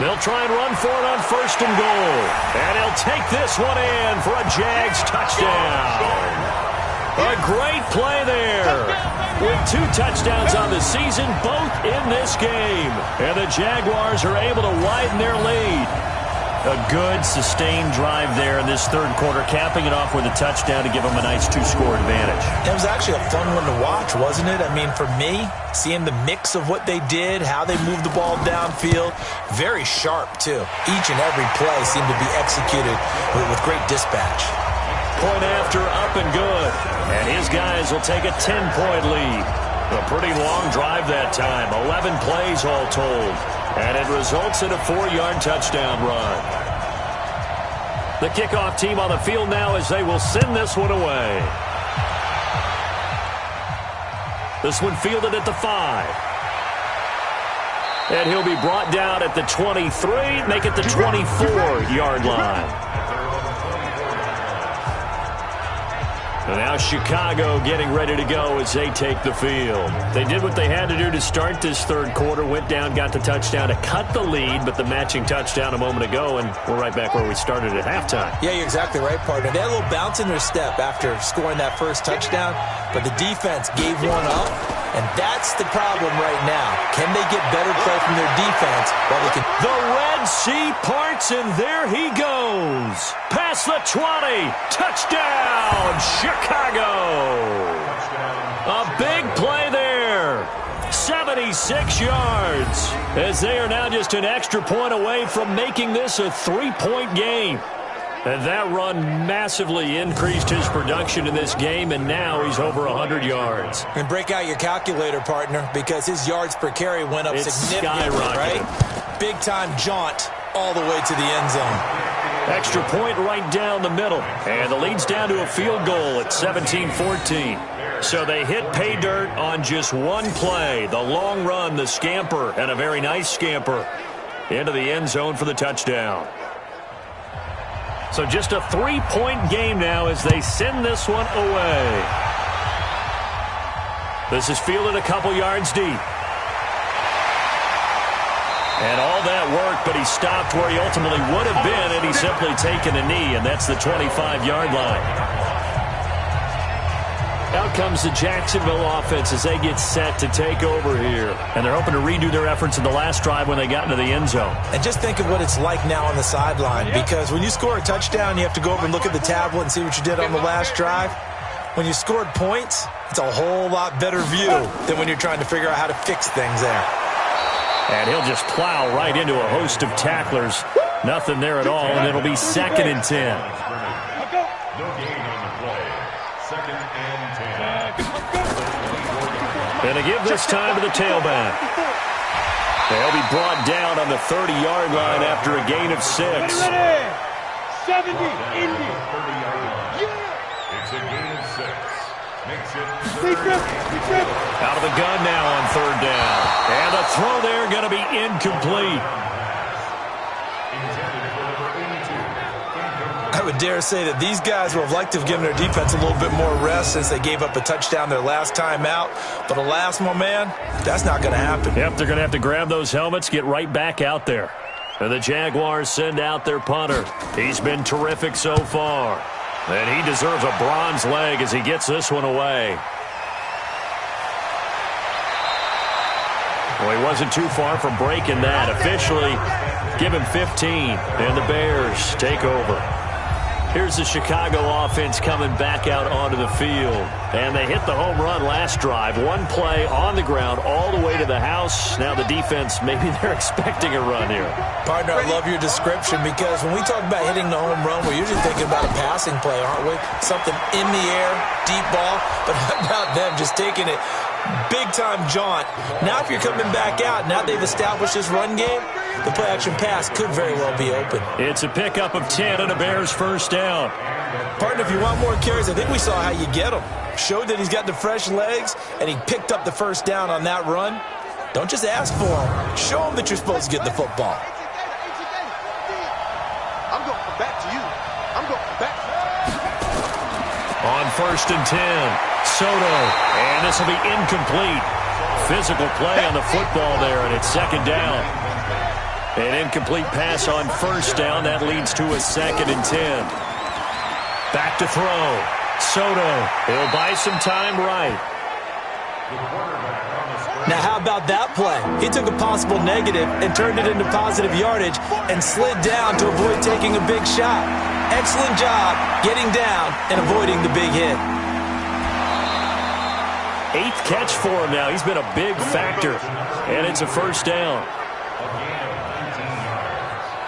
They'll try and run for it on 1st and goal. And he'll take this one in for a Jags touchdown. A great play there. With 2 touchdowns on the season, both in this game. And the Jaguars are able to widen their lead. A good, sustained drive there in this 3rd quarter, capping it off with a touchdown to give them a nice 2-score advantage. It was actually a fun one to watch, wasn't it? I mean, for me, seeing the mix of what they did, how they moved the ball downfield, very sharp, too. Each and every play seemed to be executed with great dispatch. Point after, up and good. And his guys will take a 10-point lead. A pretty long drive that time, 11 plays all told. And it results in a 4-yard touchdown run. The kickoff team on the field now as they will send this one away. This one fielded at the 5. And he'll be brought down at the 23, make it the 24-yard line. And now Chicago getting ready to go as they take the field. They did what they had to do to start this 3rd quarter, went down, got the touchdown to cut the lead, but the matching touchdown a moment ago, and we're right back where we started at halftime. Yeah, you're exactly right, partner. They had a little bounce in their step after scoring that first touchdown, but the defense gave one up, and that's the problem right now. Can they get better play from their defense while they can... The Red Sea parts, and there he goes. Past the 20. Touchdown, Chicago. A big play there. 76 yards. As they are now just an extra point away from making this a 3-point game. And that run massively increased his production in this game, and now he's over 100 yards. And break out your calculator, partner, because his yards per carry went up significantly, right? Big-time jaunt all the way to the end zone. Extra point right down the middle. And the lead's down to a field goal at 17-14. So they hit pay dirt on just one play. The long run, the scamper, and a very nice scamper into the end zone for the touchdown. So just a 3-point game now as they send this one away. This is fielded a couple yards deep. And all that work, but he stopped where he ultimately would have been, and he's simply taken a knee, and that's the 25-yard line. Out comes the Jacksonville offense as they get set to take over here. And they're hoping to redo their efforts in the last drive when they got into the end zone. And just think of what it's like now on the sideline, because when you score a touchdown, you have to go over and look at the tablet and see what you did on the last drive. When you scored points, it's a whole lot better view than when you're trying to figure out how to fix things there. And he'll just plow right into a host of tacklers. Nothing there at all, and it'll be 2nd and 10. And to give this time to the tailback. They'll be brought down on the 30-yard line after a gain of 6. 70, Indy. It's a gain of 6. Makes it Out of the gun now on 3rd down. And the throw there going to be incomplete. I would dare say that these guys would have liked to have given their defense a little bit more rest since they gave up a touchdown their last time out. But alas, my man, that's not going to happen. Yep, they're going to have to grab those helmets, get right back out there. And the Jaguars send out their punter. He's been terrific so far. And he deserves a bronze leg as he gets this one away. Well, he wasn't too far from breaking that. Officially, give him 15. And the Bears take over. Here's the Chicago offense coming back out onto the field. And they hit the home run last drive. One play on the ground all the way to the house. Now the defense, maybe they're expecting a run here. Partner, I love your description because when we talk about hitting the home run, we're usually thinking about a passing play, aren't we? Something in the air, deep ball. But how about them just taking it big-time jaunt? Now if you're coming back out, now they've established this run game, the play-action pass could very well be open. It's a pickup of 10 and a Bears first down. Partner, if you want more carries, I think we saw how you get them. Showed that he's got the fresh legs, and he picked up the first down on that run. Don't just ask for them. Show them that you're supposed to get the football. I'm going back to you. I'm going back to you. On 1st and 10, Soto, and this will be incomplete. Physical play on the football there, and it's 2nd down. An incomplete pass on 1st down. That leads to a 2nd and 10. Back to throw. Soto, he'll buy some time right. Now, how about that play? He took a possible negative and turned it into positive yardage and slid down to avoid taking a big shot. Excellent job getting down and avoiding the big hit. 8th catch for him now. He's been a big factor, and it's a 1st down.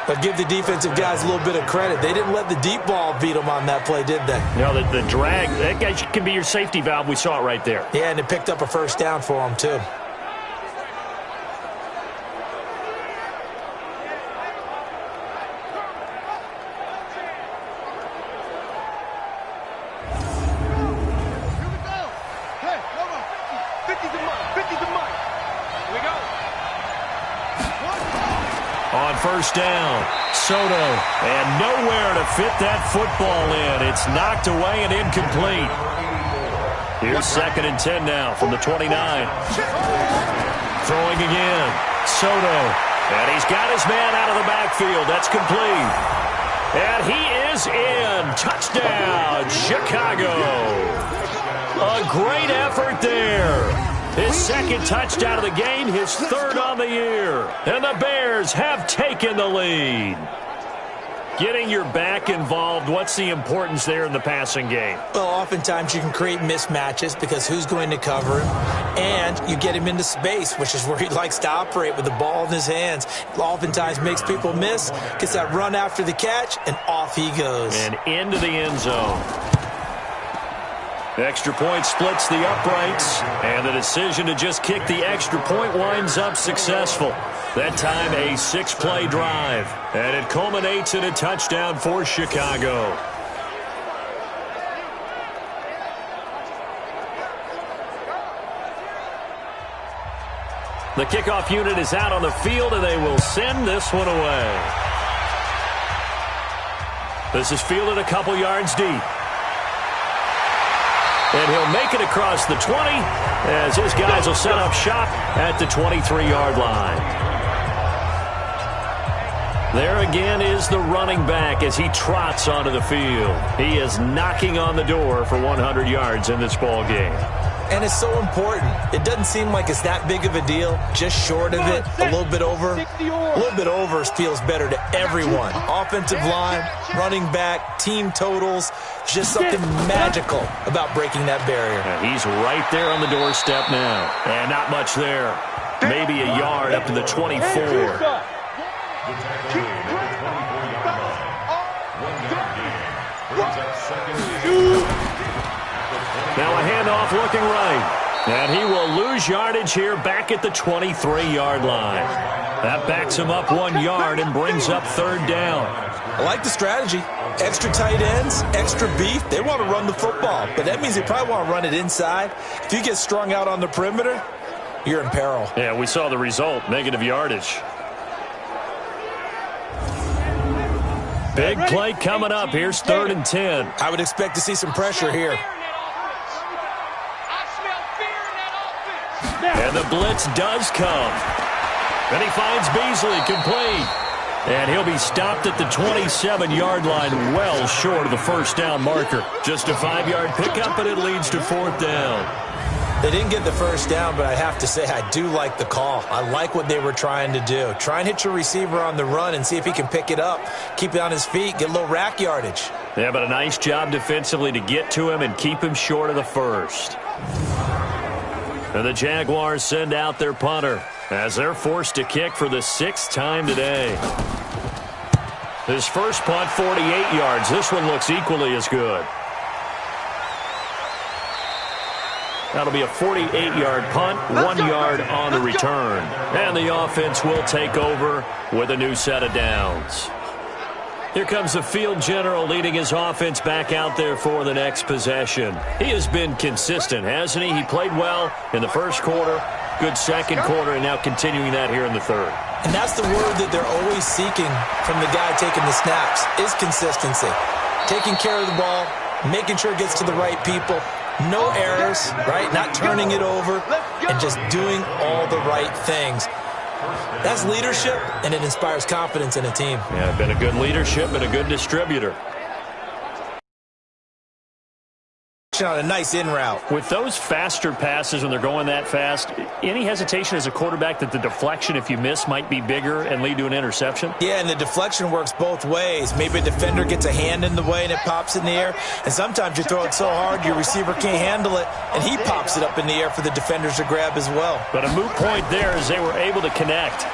But give the defensive guys a little bit of credit. They didn't let the deep ball beat them on that play, did they? No, the drag, that guy can be your safety valve. We saw it right there. Yeah, and it picked up a 1st down for them, too. On 1st down, Soto, and nowhere to fit that football in. It's knocked away and incomplete. Here's 2nd and 10 now from the 29. Throwing again, Soto, and he's got his man out of the backfield. That's complete. And he is in. Touchdown, Chicago. A great effort there. His 2nd touchdown of the game, his 3rd on the year. And the Bears have taken the lead. Getting your back involved, what's the importance there in the passing game? Well, oftentimes you can create mismatches because who's going to cover him? And you get him into space, which is where he likes to operate with the ball in his hands. Oftentimes makes people miss, gets that run after the catch, and off he goes. And into the end zone. Extra point splits the uprights, and the decision to just kick the extra point winds up successful. That time a 6-play drive, and it culminates in a touchdown for Chicago. The kickoff unit is out on the field, and they will send this one away. This is fielded a couple yards deep. And he'll make it across the 20 as his guys will set up shop at the 23-yard line. There again is the running back as he trots onto the field. He is knocking on the door for 100 yards in this ball game. And it's so important. It doesn't seem like it's that big of a deal, just short of it, a little bit over. A little bit over feels better to everyone. Offensive line, running back, team totals, just something magical about breaking that barrier. And he's right there on the doorstep now. And not much there. Maybe a yard up to the 24. Now a handoff looking right. And he will lose yardage here back at the 23-yard line. That backs him up 1 yard and brings up 3rd down. I like the strategy. Extra tight ends, extra beef. They want to run the football, but that means they probably want to run it inside. If you get strung out on the perimeter, you're in peril. Yeah, we saw the result, negative yardage. Big play coming up. Here's 3rd and 10. I would expect to see some pressure here. And the blitz does come. And he finds Beasley complete. And he'll be stopped at the 27-yard line, well short of the 1st down marker. Just a 5-yard pickup, and it leads to 4th down. They didn't get the 1st down, but I have to say I do like the call. I like what they were trying to do. Try and hit your receiver on the run and see if he can pick it up, keep it on his feet, get a little rack yardage. Yeah, but a nice job defensively to get to him and keep him short of the 1st. And the Jaguars send out their punter as they're forced to kick for the 6th time today. His first punt, 48 yards. This one looks equally as good. That'll be a 48-yard punt, 1 yard on the return. And the offense will take over with a new set of downs. Here comes the field general leading his offense back out there for the next possession. He has been consistent, hasn't he? He played well in the first quarter, Good second quarter, and now continuing that here in the third. And that's the word that they're always seeking from the guy taking the snaps, is consistency. Taking care of the ball, making sure it gets to the right people, no errors, right? Not turning it over, and just doing all the right things. That's leadership, and it inspires confidence in a team. Yeah, been a good leadership and a good distributor. On a nice in route. With those faster passes when they're going that fast, any hesitation as a quarterback that the deflection, if you miss, might be bigger and lead to an interception? Yeah, and the deflection works both ways. Maybe a defender gets a hand in the way and it pops in the air, and sometimes you throw it so hard your receiver can't handle it, and he pops it up in the air for the defenders to grab as well. But a moot point there as they were able to connect.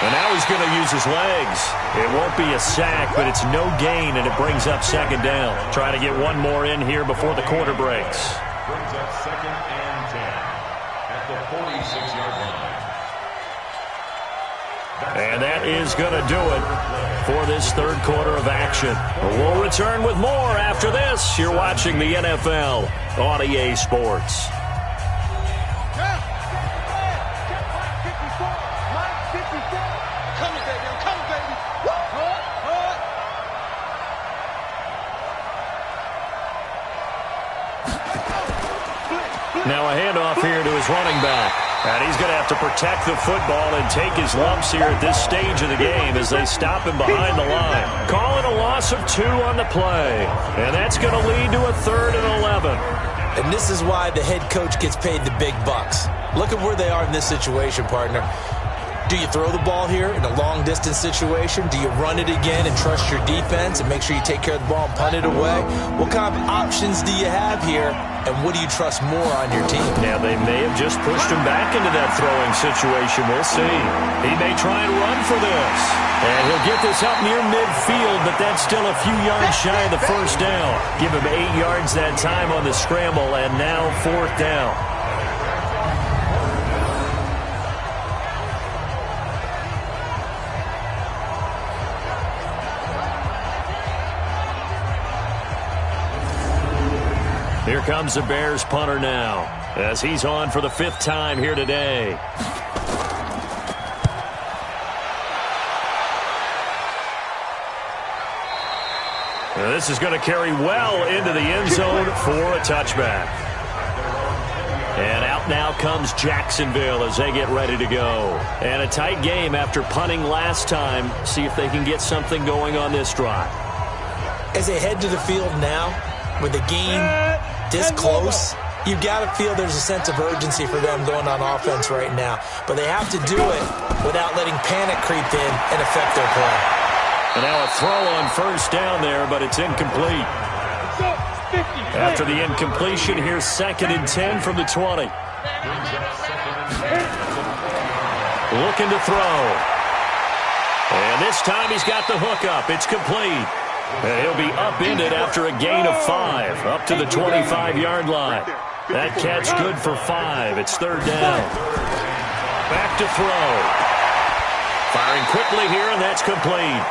And now he's going to use his legs. It won't be a sack, but it's no gain, and it brings up second down. Trying to get one more in here before the quarter breaks. Brings up 2nd and 10 at the 46-yard line. And that is going to do it for this third quarter of action. We'll return with more after this. You're watching the NFL on EA Sports. Now a handoff here to his running back. And he's going to have to protect the football and take his lumps here at this stage of the game as they stop him behind the line. Calling a loss of 2 on the play. And that's going to lead to a 3rd and 11. And this is why the head coach gets paid the big bucks. Look at where they are in this situation, partner. Do you throw the ball here in a long-distance situation? Do you run it again and trust your defense and make sure you take care of the ball and punt it away? What kind of options do you have here, and what do you trust more on your team? Now, they may have just pushed him back into that throwing situation. We'll see. He may try and run for this. And he'll get this up near midfield, but that's still a few yards shy of the first down. Give him 8 yards that time on the scramble, and now 4th down. Here comes the Bears punter now as he's on for the 5th time here today. Now this is going to carry well into the end zone for a touchback. And out now comes Jacksonville as they get ready to go. And a tight game after punting last time. See if they can get something going on this drive. As they head to the field now, with the game this close, you got to feel there's a sense of urgency for them going on offense right now. But they have to do it without letting panic creep in and affect their play. And now a throw on 1st down there, but it's incomplete. After the incompletion, here's 2nd and 10 from the 20. Looking to throw. And this time he's got the hook up. It's complete. And he'll be upended after a gain of 5, up to the 25-yard line. That catch good for 5. It's 3rd down. Back to throw. Firing quickly here, and that's complete.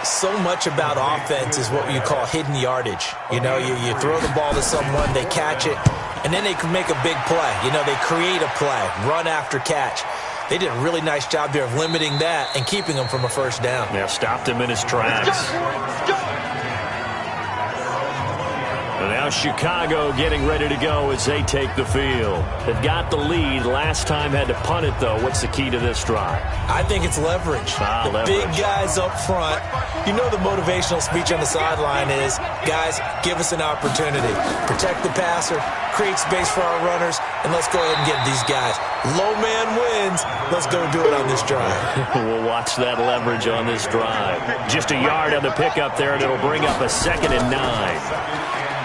So much about offense is what you call hidden yardage. You know, you throw the ball to someone, they catch it, and then they can make a big play. You know, they create a play, run after catch. They did a really nice job there of limiting that and keeping him from a 1st down. Yeah, stopped him in his tracks. And now Chicago getting ready to go as they take the field. They've got the lead. Last time had to punt it, though. What's the key to this drive? I think it's leverage. The big guys up front. You know the motivational speech on the sideline is, guys, give us an opportunity. Protect the passer, create space for our runners, and let's go ahead and get these guys. Low man wins. Let's go do it on this drive. We'll watch that leverage on this drive. Just a yard on the pickup there, and it'll bring up a 2nd and 9.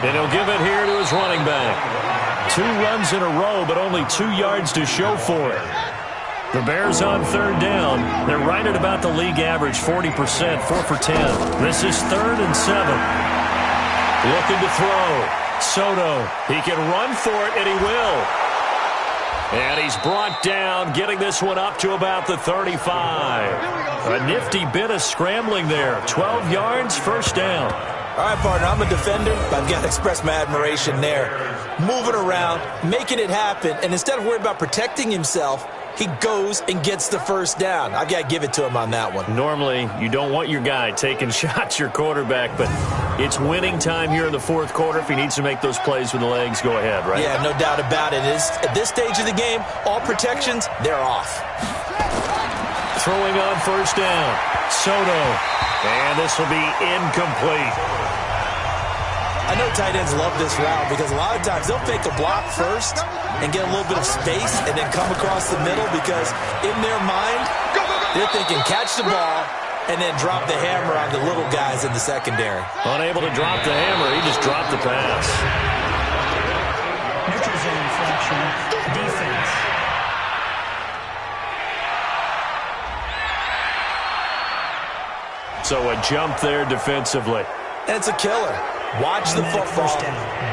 And he'll give it here to his running back. 2 runs in a row, but only 2 yards to show for it. The Bears on 3rd down. They're right at about the league average, 40%, 4 for 10. This is 3rd and 7. Looking to throw. Soto, he can run for it, and he will. And he's brought down, getting this one up to about the 35. A nifty bit of scrambling there. 12 yards, 1st down. All right, partner, I'm a defender, but I've got to express my admiration there. Moving around, making it happen, and instead of worrying about protecting himself, he goes and gets the first down. I've got to give it to him on that one. Normally, you don't want your guy taking shots, your quarterback, but it's winning time here in the fourth quarter. If he needs to make those plays with the legs, go ahead, right? Yeah, no doubt about it. At this stage of the game, all protections, they're off. Throwing on first down, Soto, and this will be incomplete. I know tight ends love this route because a lot of times they'll fake a block first and get a little bit of space and then come across the middle because in their mind, they're thinking catch the ball and then drop the hammer on the little guys in the secondary. Unable to drop the hammer, he just dropped the pass. Neutral zone infraction, defense. So a jump there defensively. And it's a killer. Watch the football.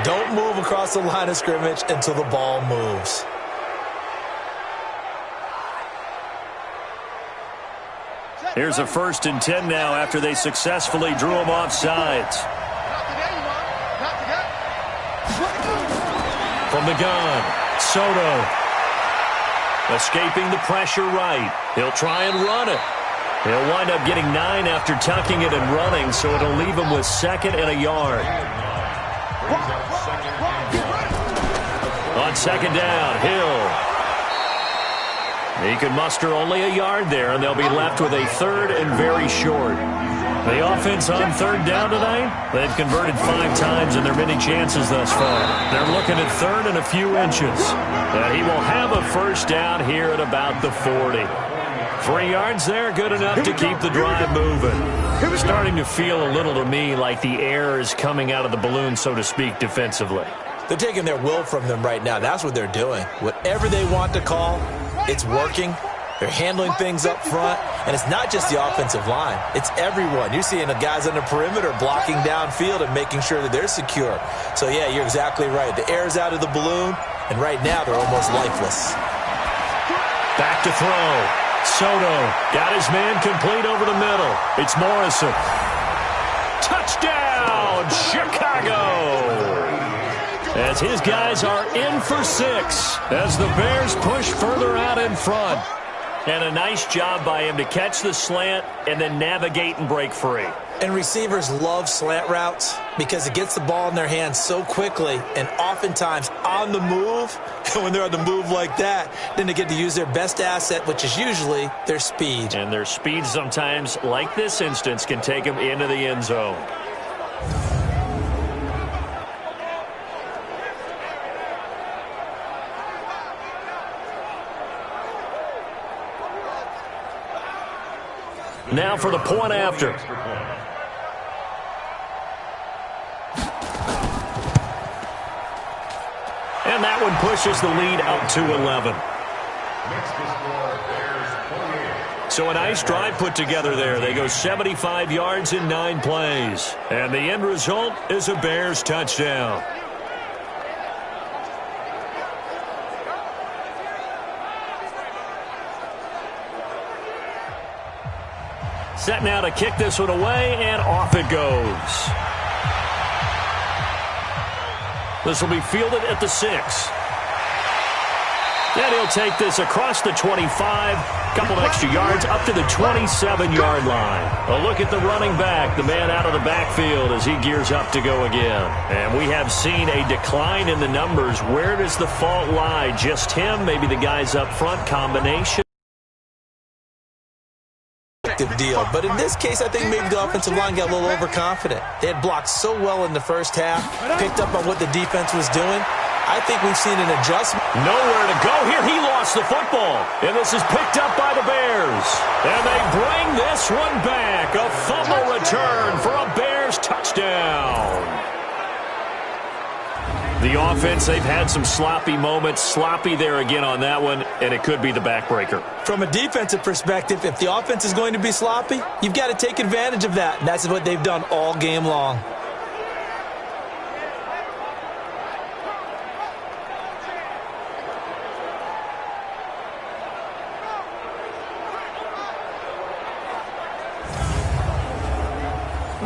Don't move across the line of scrimmage until the ball moves. Here's a 1st and 10 now after they successfully drew him off sides. From the gun, Soto. Escaping the pressure right. He'll try and run it. He'll wind up getting 9 after tucking it and running, so it'll leave him with 2nd and a yard. On 2nd down, Hill. He can muster only a yard there, and they'll be left with a 3rd and very short. The offense on 3rd down tonight, they've converted 5 times in their many chances thus far. They're looking at 3rd and a few inches. And he will have a 1st down here at about the 40. 3 yards there, good enough to keep the drive moving. Starting to feel a little to me like the air is coming out of the balloon, so to speak, defensively. They're taking their will from them right now. That's what they're doing. Whatever they want to call, it's working. They're handling things up front, and it's not just the offensive line. It's everyone. You're seeing the guys on the perimeter blocking downfield and making sure that they're secure. So, yeah, you're exactly right. The air's out of the balloon, and right now they're almost lifeless. Back to throw. Soto got his man complete over the middle. It's Morrison. Touchdown, Chicago! As his guys are in for 6 as the Bears push further out in front. And a nice job by him to catch the slant and then navigate and break free. And receivers love slant routes because it gets the ball in their hands so quickly and oftentimes on the move. And when they're on the move like that, then they get to use their best asset, which is usually their speed. And their speed sometimes, like this instance, can take them into the end zone. Now for the point after. And that one pushes the lead up to 11. So a nice drive put together there. They go 75 yards in 9 plays. And the end result is a Bears touchdown. Set now to kick this one away, and off it goes. This will be fielded at the 6. And he'll take this across the 25, couple of extra yards, up to the 27-yard line. A look at the running back, the man out of the backfield as he gears up to go again. And we have seen a decline in the numbers. Where does the fault lie? Just him, maybe the guys up front, combination? Deal. But in this case, I think maybe the offensive line got a little overconfident. They had blocked so well in the first half, picked up on what the defense was doing. I think we've seen an adjustment. Nowhere to go here. He lost the football. And this is picked up by the Bears. And they bring this one back. A fumble return for a Bears touchdown. The offense, they've had some sloppy moments. Sloppy there again on that one, and it could be the backbreaker. From a defensive perspective, if the offense is going to be sloppy, you've got to take advantage of that. And that's what they've done all game long.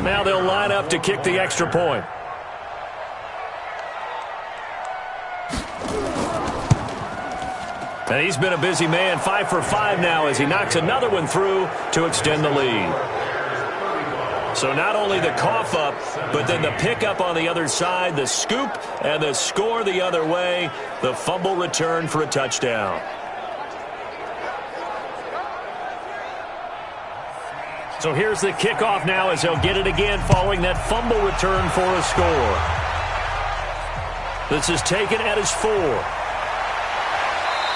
Now they'll line up to kick the extra point. And he's been a busy man, 5 for 5 now as he knocks another one through to extend the lead. So not only the cough up, but then the pickup on the other side, the scoop, and the score the other way, the fumble return for a touchdown. So here's the kickoff now as they'll get it again following that fumble return for a score. This is taken at his 4.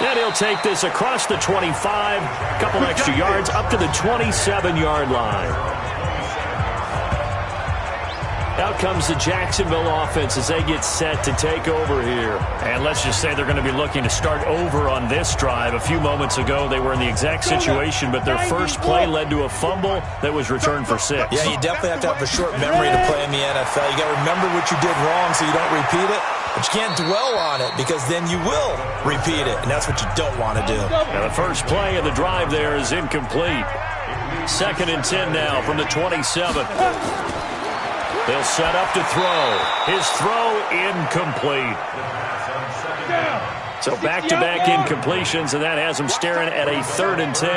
And he'll take this across the 25, a couple extra yards up to the 27-yard line. Out comes the Jacksonville offense as they get set to take over here. And let's just say they're going to be looking to start over on this drive. A few moments ago, they were in the exact situation, but their first play led to a fumble that was returned for 6. Yeah, you definitely have to have a short memory to play in the NFL. You got to remember what you did wrong so you don't repeat it. But you can't dwell on it because then you will repeat it, and that's what you don't want to do. Now the first play of the drive there is incomplete. 2nd and 10 now from the 27. They'll set up to throw. His throw incomplete. So back-to-back incompletions, and that has him staring at a 3rd and 10.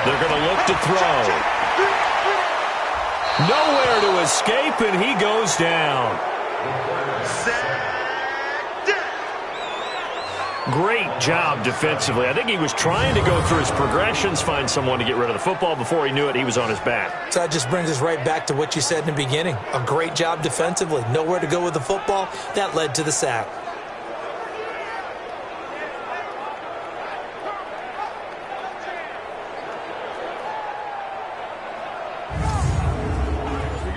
They're going to look to throw. Nowhere to escape, and he goes down. Great job defensively. I think he was trying to go through his progressions, find someone to get rid of the football. Before he knew it, he was on his back. So that just brings us right back to what you said in the beginning. A great job defensively. Nowhere to go with the football. That led to the sack.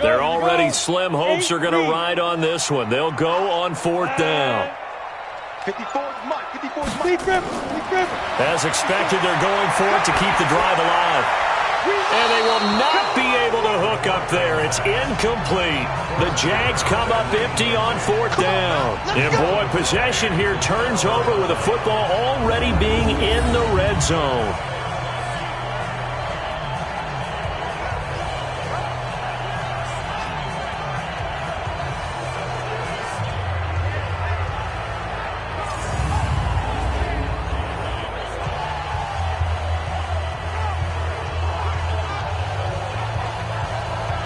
They're already slim hopes are going to ride on this one. They'll go on 4th down. 54's Mike. 54's Mike. As expected, they're going for it to keep the drive alive. And they will not be able to hook up there. It's incomplete. The Jags come up empty on 4th down. And boy, possession here turns over with the football already being in the red zone.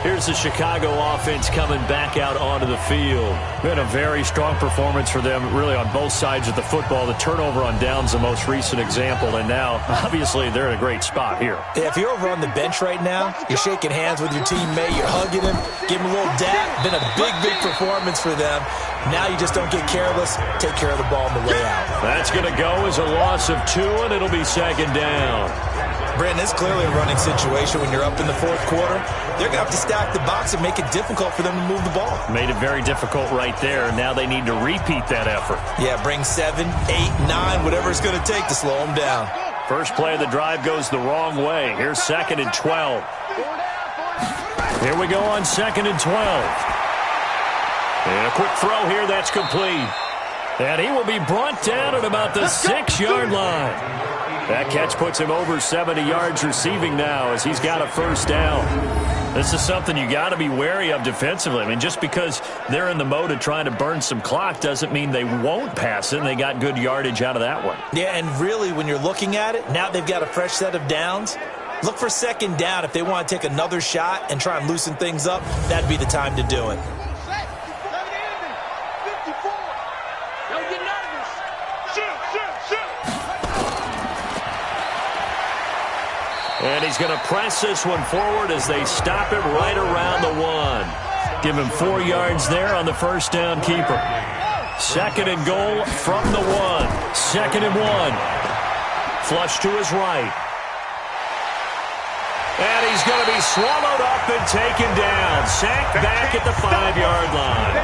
Here's the Chicago offense coming back out onto the field. Been a very strong performance for them, really on both sides of the football. The turnover on downs, the most recent example, and now, obviously, they're in a great spot here. Yeah, if you're over on the bench right now, you're shaking hands with your teammate, you're hugging him, giving him a little dap. Been a big, big performance for them. Now you just don't get careless. Take care of the ball on the way out. That's going to go as a loss of 2, and it'll be 2nd down. Brandon, it's clearly a running situation when you're up in the 4th quarter. They're going to have to stack the box and make it difficult for them to move the ball. Made it very difficult right there. Now they need to repeat that effort. Yeah, bring 7, 8, 9, whatever it's going to take to slow them down. First play of the drive goes the wrong way. Here's 2nd and 12. Here we go on 2nd and 12. And a quick throw here, that's complete. And he will be brought down at about the 6-yard line. That catch puts him over 70 yards receiving now as he's got a 1st down. This is something you got to be wary of defensively. I mean, just because they're in the mode of trying to burn some clock doesn't mean they won't pass it. And they got good yardage out of that one. Yeah, and really, when you're looking at it, now they've got a fresh set of downs. Look for 2nd down. If they want to take another shot and try and loosen things up, that'd be the time to do it. And he's going to press this one forward as they stop it right around the 1. Give him 4 yards there on the 1st down keeper. 2nd and goal from the 1. 2nd and 1. Flush to his right. And he's going to be swallowed up and taken down. Sacked back at the 5-yard line.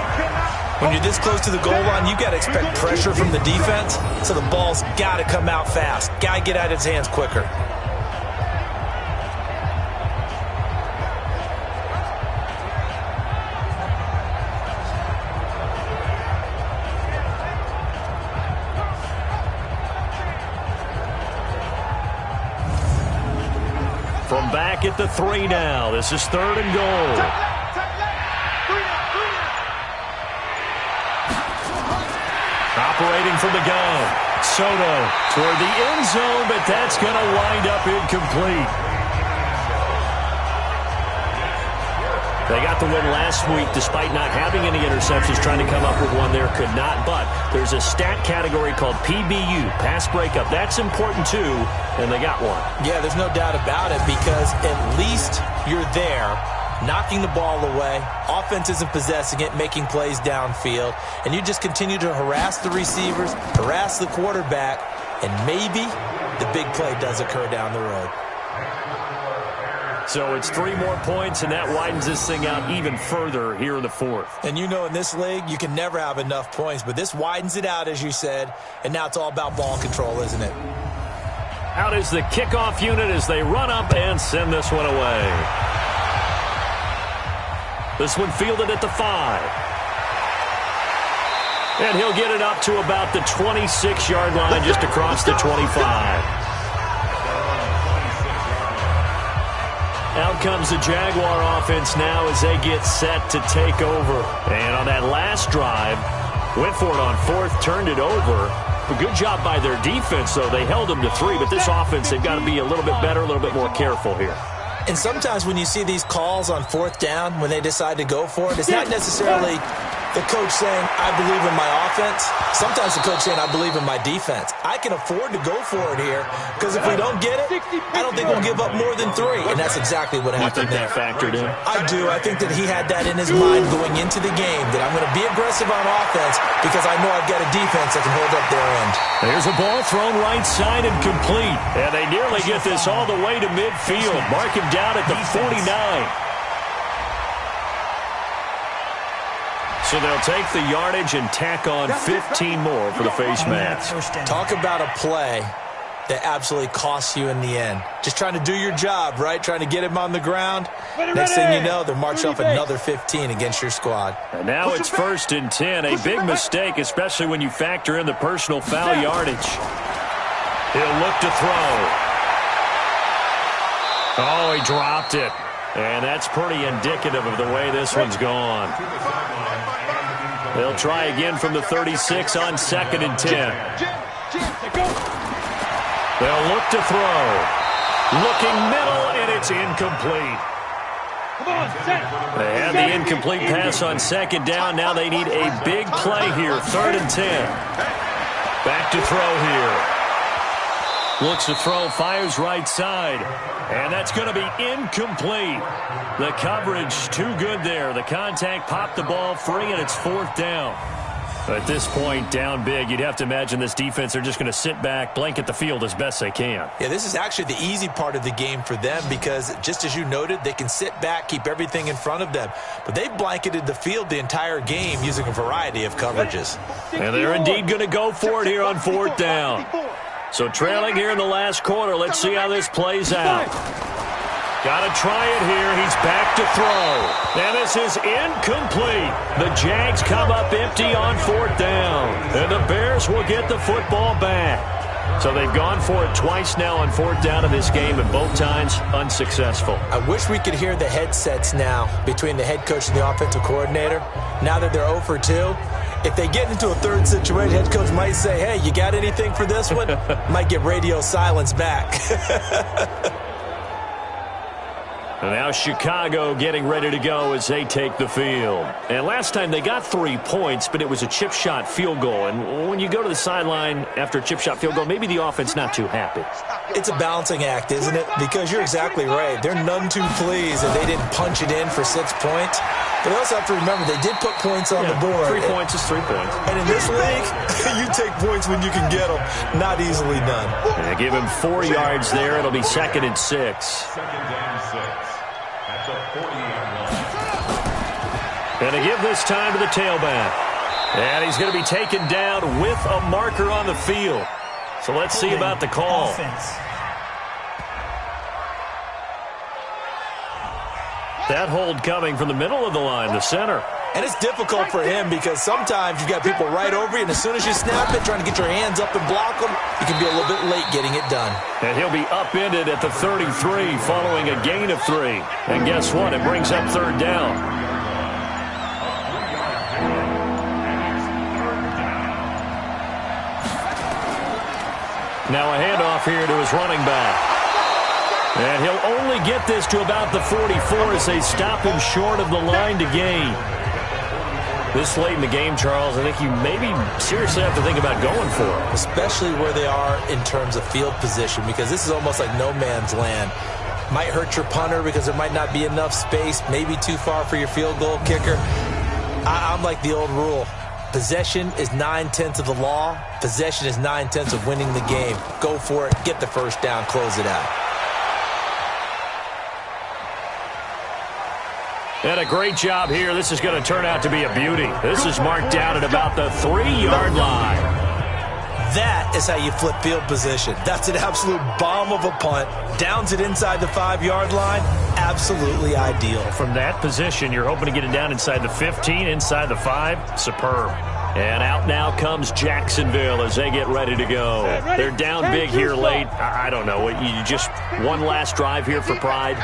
When you're this close to the goal line, you got to expect pressure from the defense, so the ball's got to come out fast. Got to get out of his hands quicker. back at the 3 now. This is 3rd and goal. Operating from the gun. Soto toward the end zone, but that's going to wind up incomplete. They got the win last week despite not having any interceptions. Trying to come up with one there, could not. But there's a stat category called PBU, pass breakup. That's important too, and they got one. Yeah, there's no doubt about it because at least you're there, knocking the ball away. Offense isn't possessing it, making plays downfield. And you just continue to harass the receivers, harass the quarterback, and maybe the big play does occur down the road. So it's 3 more points, and that widens this thing out even further here in the 4th. And you know in this league, you can never have enough points, but this widens it out, as you said, and now it's all about ball control, isn't it? Out is the kickoff unit as they run up and send this one away. This one fielded at the 5. And he'll get it up to about the 26-yard line, just across the 25. Out comes the Jaguar offense now as they get set to take over. And on that last drive, went for it on 4th, turned it over. A good job by their defense, though. They held them to 3, but this offense, they've got to be a little bit better, a little bit more careful here. And sometimes when you see these calls on 4th down, when they decide to go for it, it's not necessarily the coach saying, I believe in my offense. Sometimes the coach saying, I believe in my defense. I can afford to go for it here because if we don't get it, I don't think we'll give up more than 3. And that's exactly what happened there. You think that factored in? I do. I think that he had that in his mind going into the game, that I'm going to be aggressive on offense because I know I've got a defense that can hold up their end. There's a ball thrown right side and complete. And they nearly get this all the way to midfield. Mark him down at the 49. So they'll take the yardage and tack on 15 more for the face mask. Talk about a play that absolutely costs you in the end. Just trying to do your job, right? Trying to get him on the ground. Next thing you know, they're marching off another 15 against your squad. And now it's 1st and 10. A big mistake, especially when you factor in the personal foul yardage. He'll look to throw. Oh, he dropped it. And that's pretty indicative of the way this one's gone. They'll try again from the 36 on 2nd and 10. They'll look to throw. Looking middle, and it's incomplete. They had the incomplete pass on 2nd down. Now they need a big play here, 3rd and 10. Back to throw here. Looks to throw, fires right side. And that's going to be incomplete. The coverage too good there. The contact popped the ball free, and it's 4th down. At this point, down big, you'd have to imagine this defense are just going to sit back, blanket the field as best they can. Yeah, this is actually the easy part of the game for them because, just as you noted, they can sit back, keep everything in front of them. But they've blanketed the field the entire game using a variety of coverages. And they're indeed going to go for it here on 4th down. So trailing here in the last quarter, let's see how this plays out. Got to try it here. He's back to throw. And this is incomplete. The Jags come up empty on 4th down. And the Bears will get the football back. So they've gone for it twice now on 4th down in this game, and both times unsuccessful. I wish we could hear the headsets now between the head coach and the offensive coordinator. Now that they're 0 for 2. If they get into a 3rd situation, head coach might say, hey, you got anything for this one? Might get radio silence back. And now Chicago getting ready to go as they take the field. And last time they got 3 points, but it was a chip shot field goal. And when you go to the sideline after a chip shot field goal, maybe the offense not too happy. It's a balancing act, isn't it? Because you're exactly right. They're none too pleased that they didn't punch it in for 6 points. But they also have to remember they did put points on the board. 3 points is 3 points. And in this league, you take points when you can get them. Not easily done. Yeah, give him 4 yards there. It'll be 2nd and 6. 2nd and 6. At the 40-yard line. And to give this time to the tailback. And he's going to be taken down with a marker on the field. So let's see about the call. Offense. That hold coming from the middle of the line, the center. And it's difficult for him because sometimes you've got people right over you, and as soon as you snap it, trying to get your hands up and block them, you can be a little bit late getting it done. And he'll be upended at the 33 following a gain of 3. And guess what? It brings up third down. Now a handoff here to his running back. And he'll only get this to about the 44 as they stop him short of the line to gain. This late in the game, Charles, I think you maybe seriously have to think about going for it. Especially where they are in terms of field position, because this is almost like no man's land. Might hurt your punter because there might not be enough space, maybe too far for your field goal kicker. I'm like the old rule. Possession is 9/10 of the law. Possession is 9/10 of winning the game. Go for it. Get the first down. Close it out. And a great job here. This is going to turn out to be a beauty. This is marked down at about the 3-yard line. That is how you flip field position. That's an absolute bomb of a punt. Downs it inside the 5-yard line. Absolutely ideal. From that position, you're hoping to get it down inside the 15, inside the 5. Superb. And out now comes Jacksonville as they get ready to go. They're down big here late. I don't know. You just one last drive here for pride?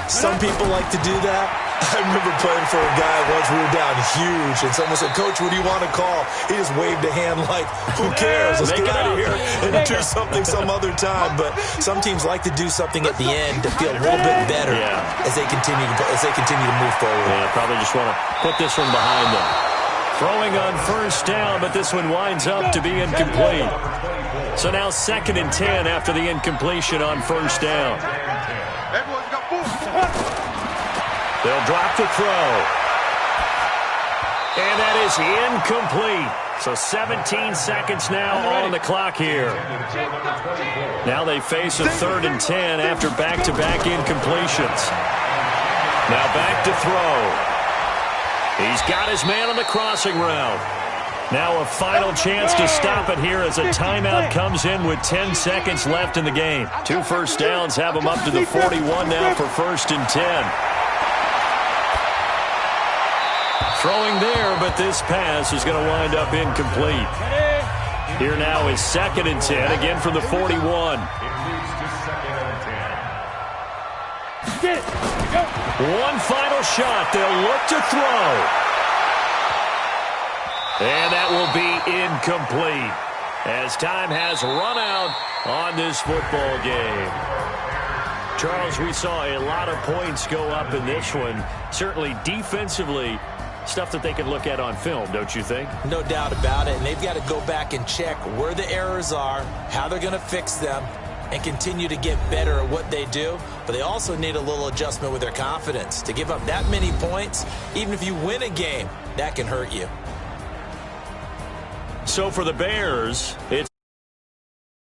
Some people like to do that. I remember playing for a guy once. We were down huge, and someone said, "Coach, what do you want to call?" He just waved a hand like, "Who cares? Let's get out of here and do something some other time." But some teams like to do something at the end to feel a little bit better as they continue to move forward. Yeah, probably just want to put this one behind them. Throwing on first down, but this one winds up to be incomplete. So now 2nd and 10 after the incompletion on first down. They'll drop the throw. And that is incomplete. So 17 seconds now on the clock here. Now they face a 3rd and 10 after back-to-back incompletions. Now back to throw. He's got his man on the crossing route. Now a final chance to stop it here as a timeout comes in with 10 seconds left in the game. 2 first downs have him up to the 41 now for 1st and 10. Throwing there, but this pass is going to wind up incomplete. Here now is 2nd and 10, again from the 41. One final shot. They'll look to throw. And that will be incomplete as time has run out on this football game. Charles, we saw a lot of points go up in this one. Certainly defensively, stuff that they can look at on film, don't you think? No doubt about it. And they've got to go back and check where the errors are, how they're going to fix them, and continue to get better at what they do. But they also need a little adjustment with their confidence. To give up that many points, even if you win a game, that can hurt you. So for the Bears, it's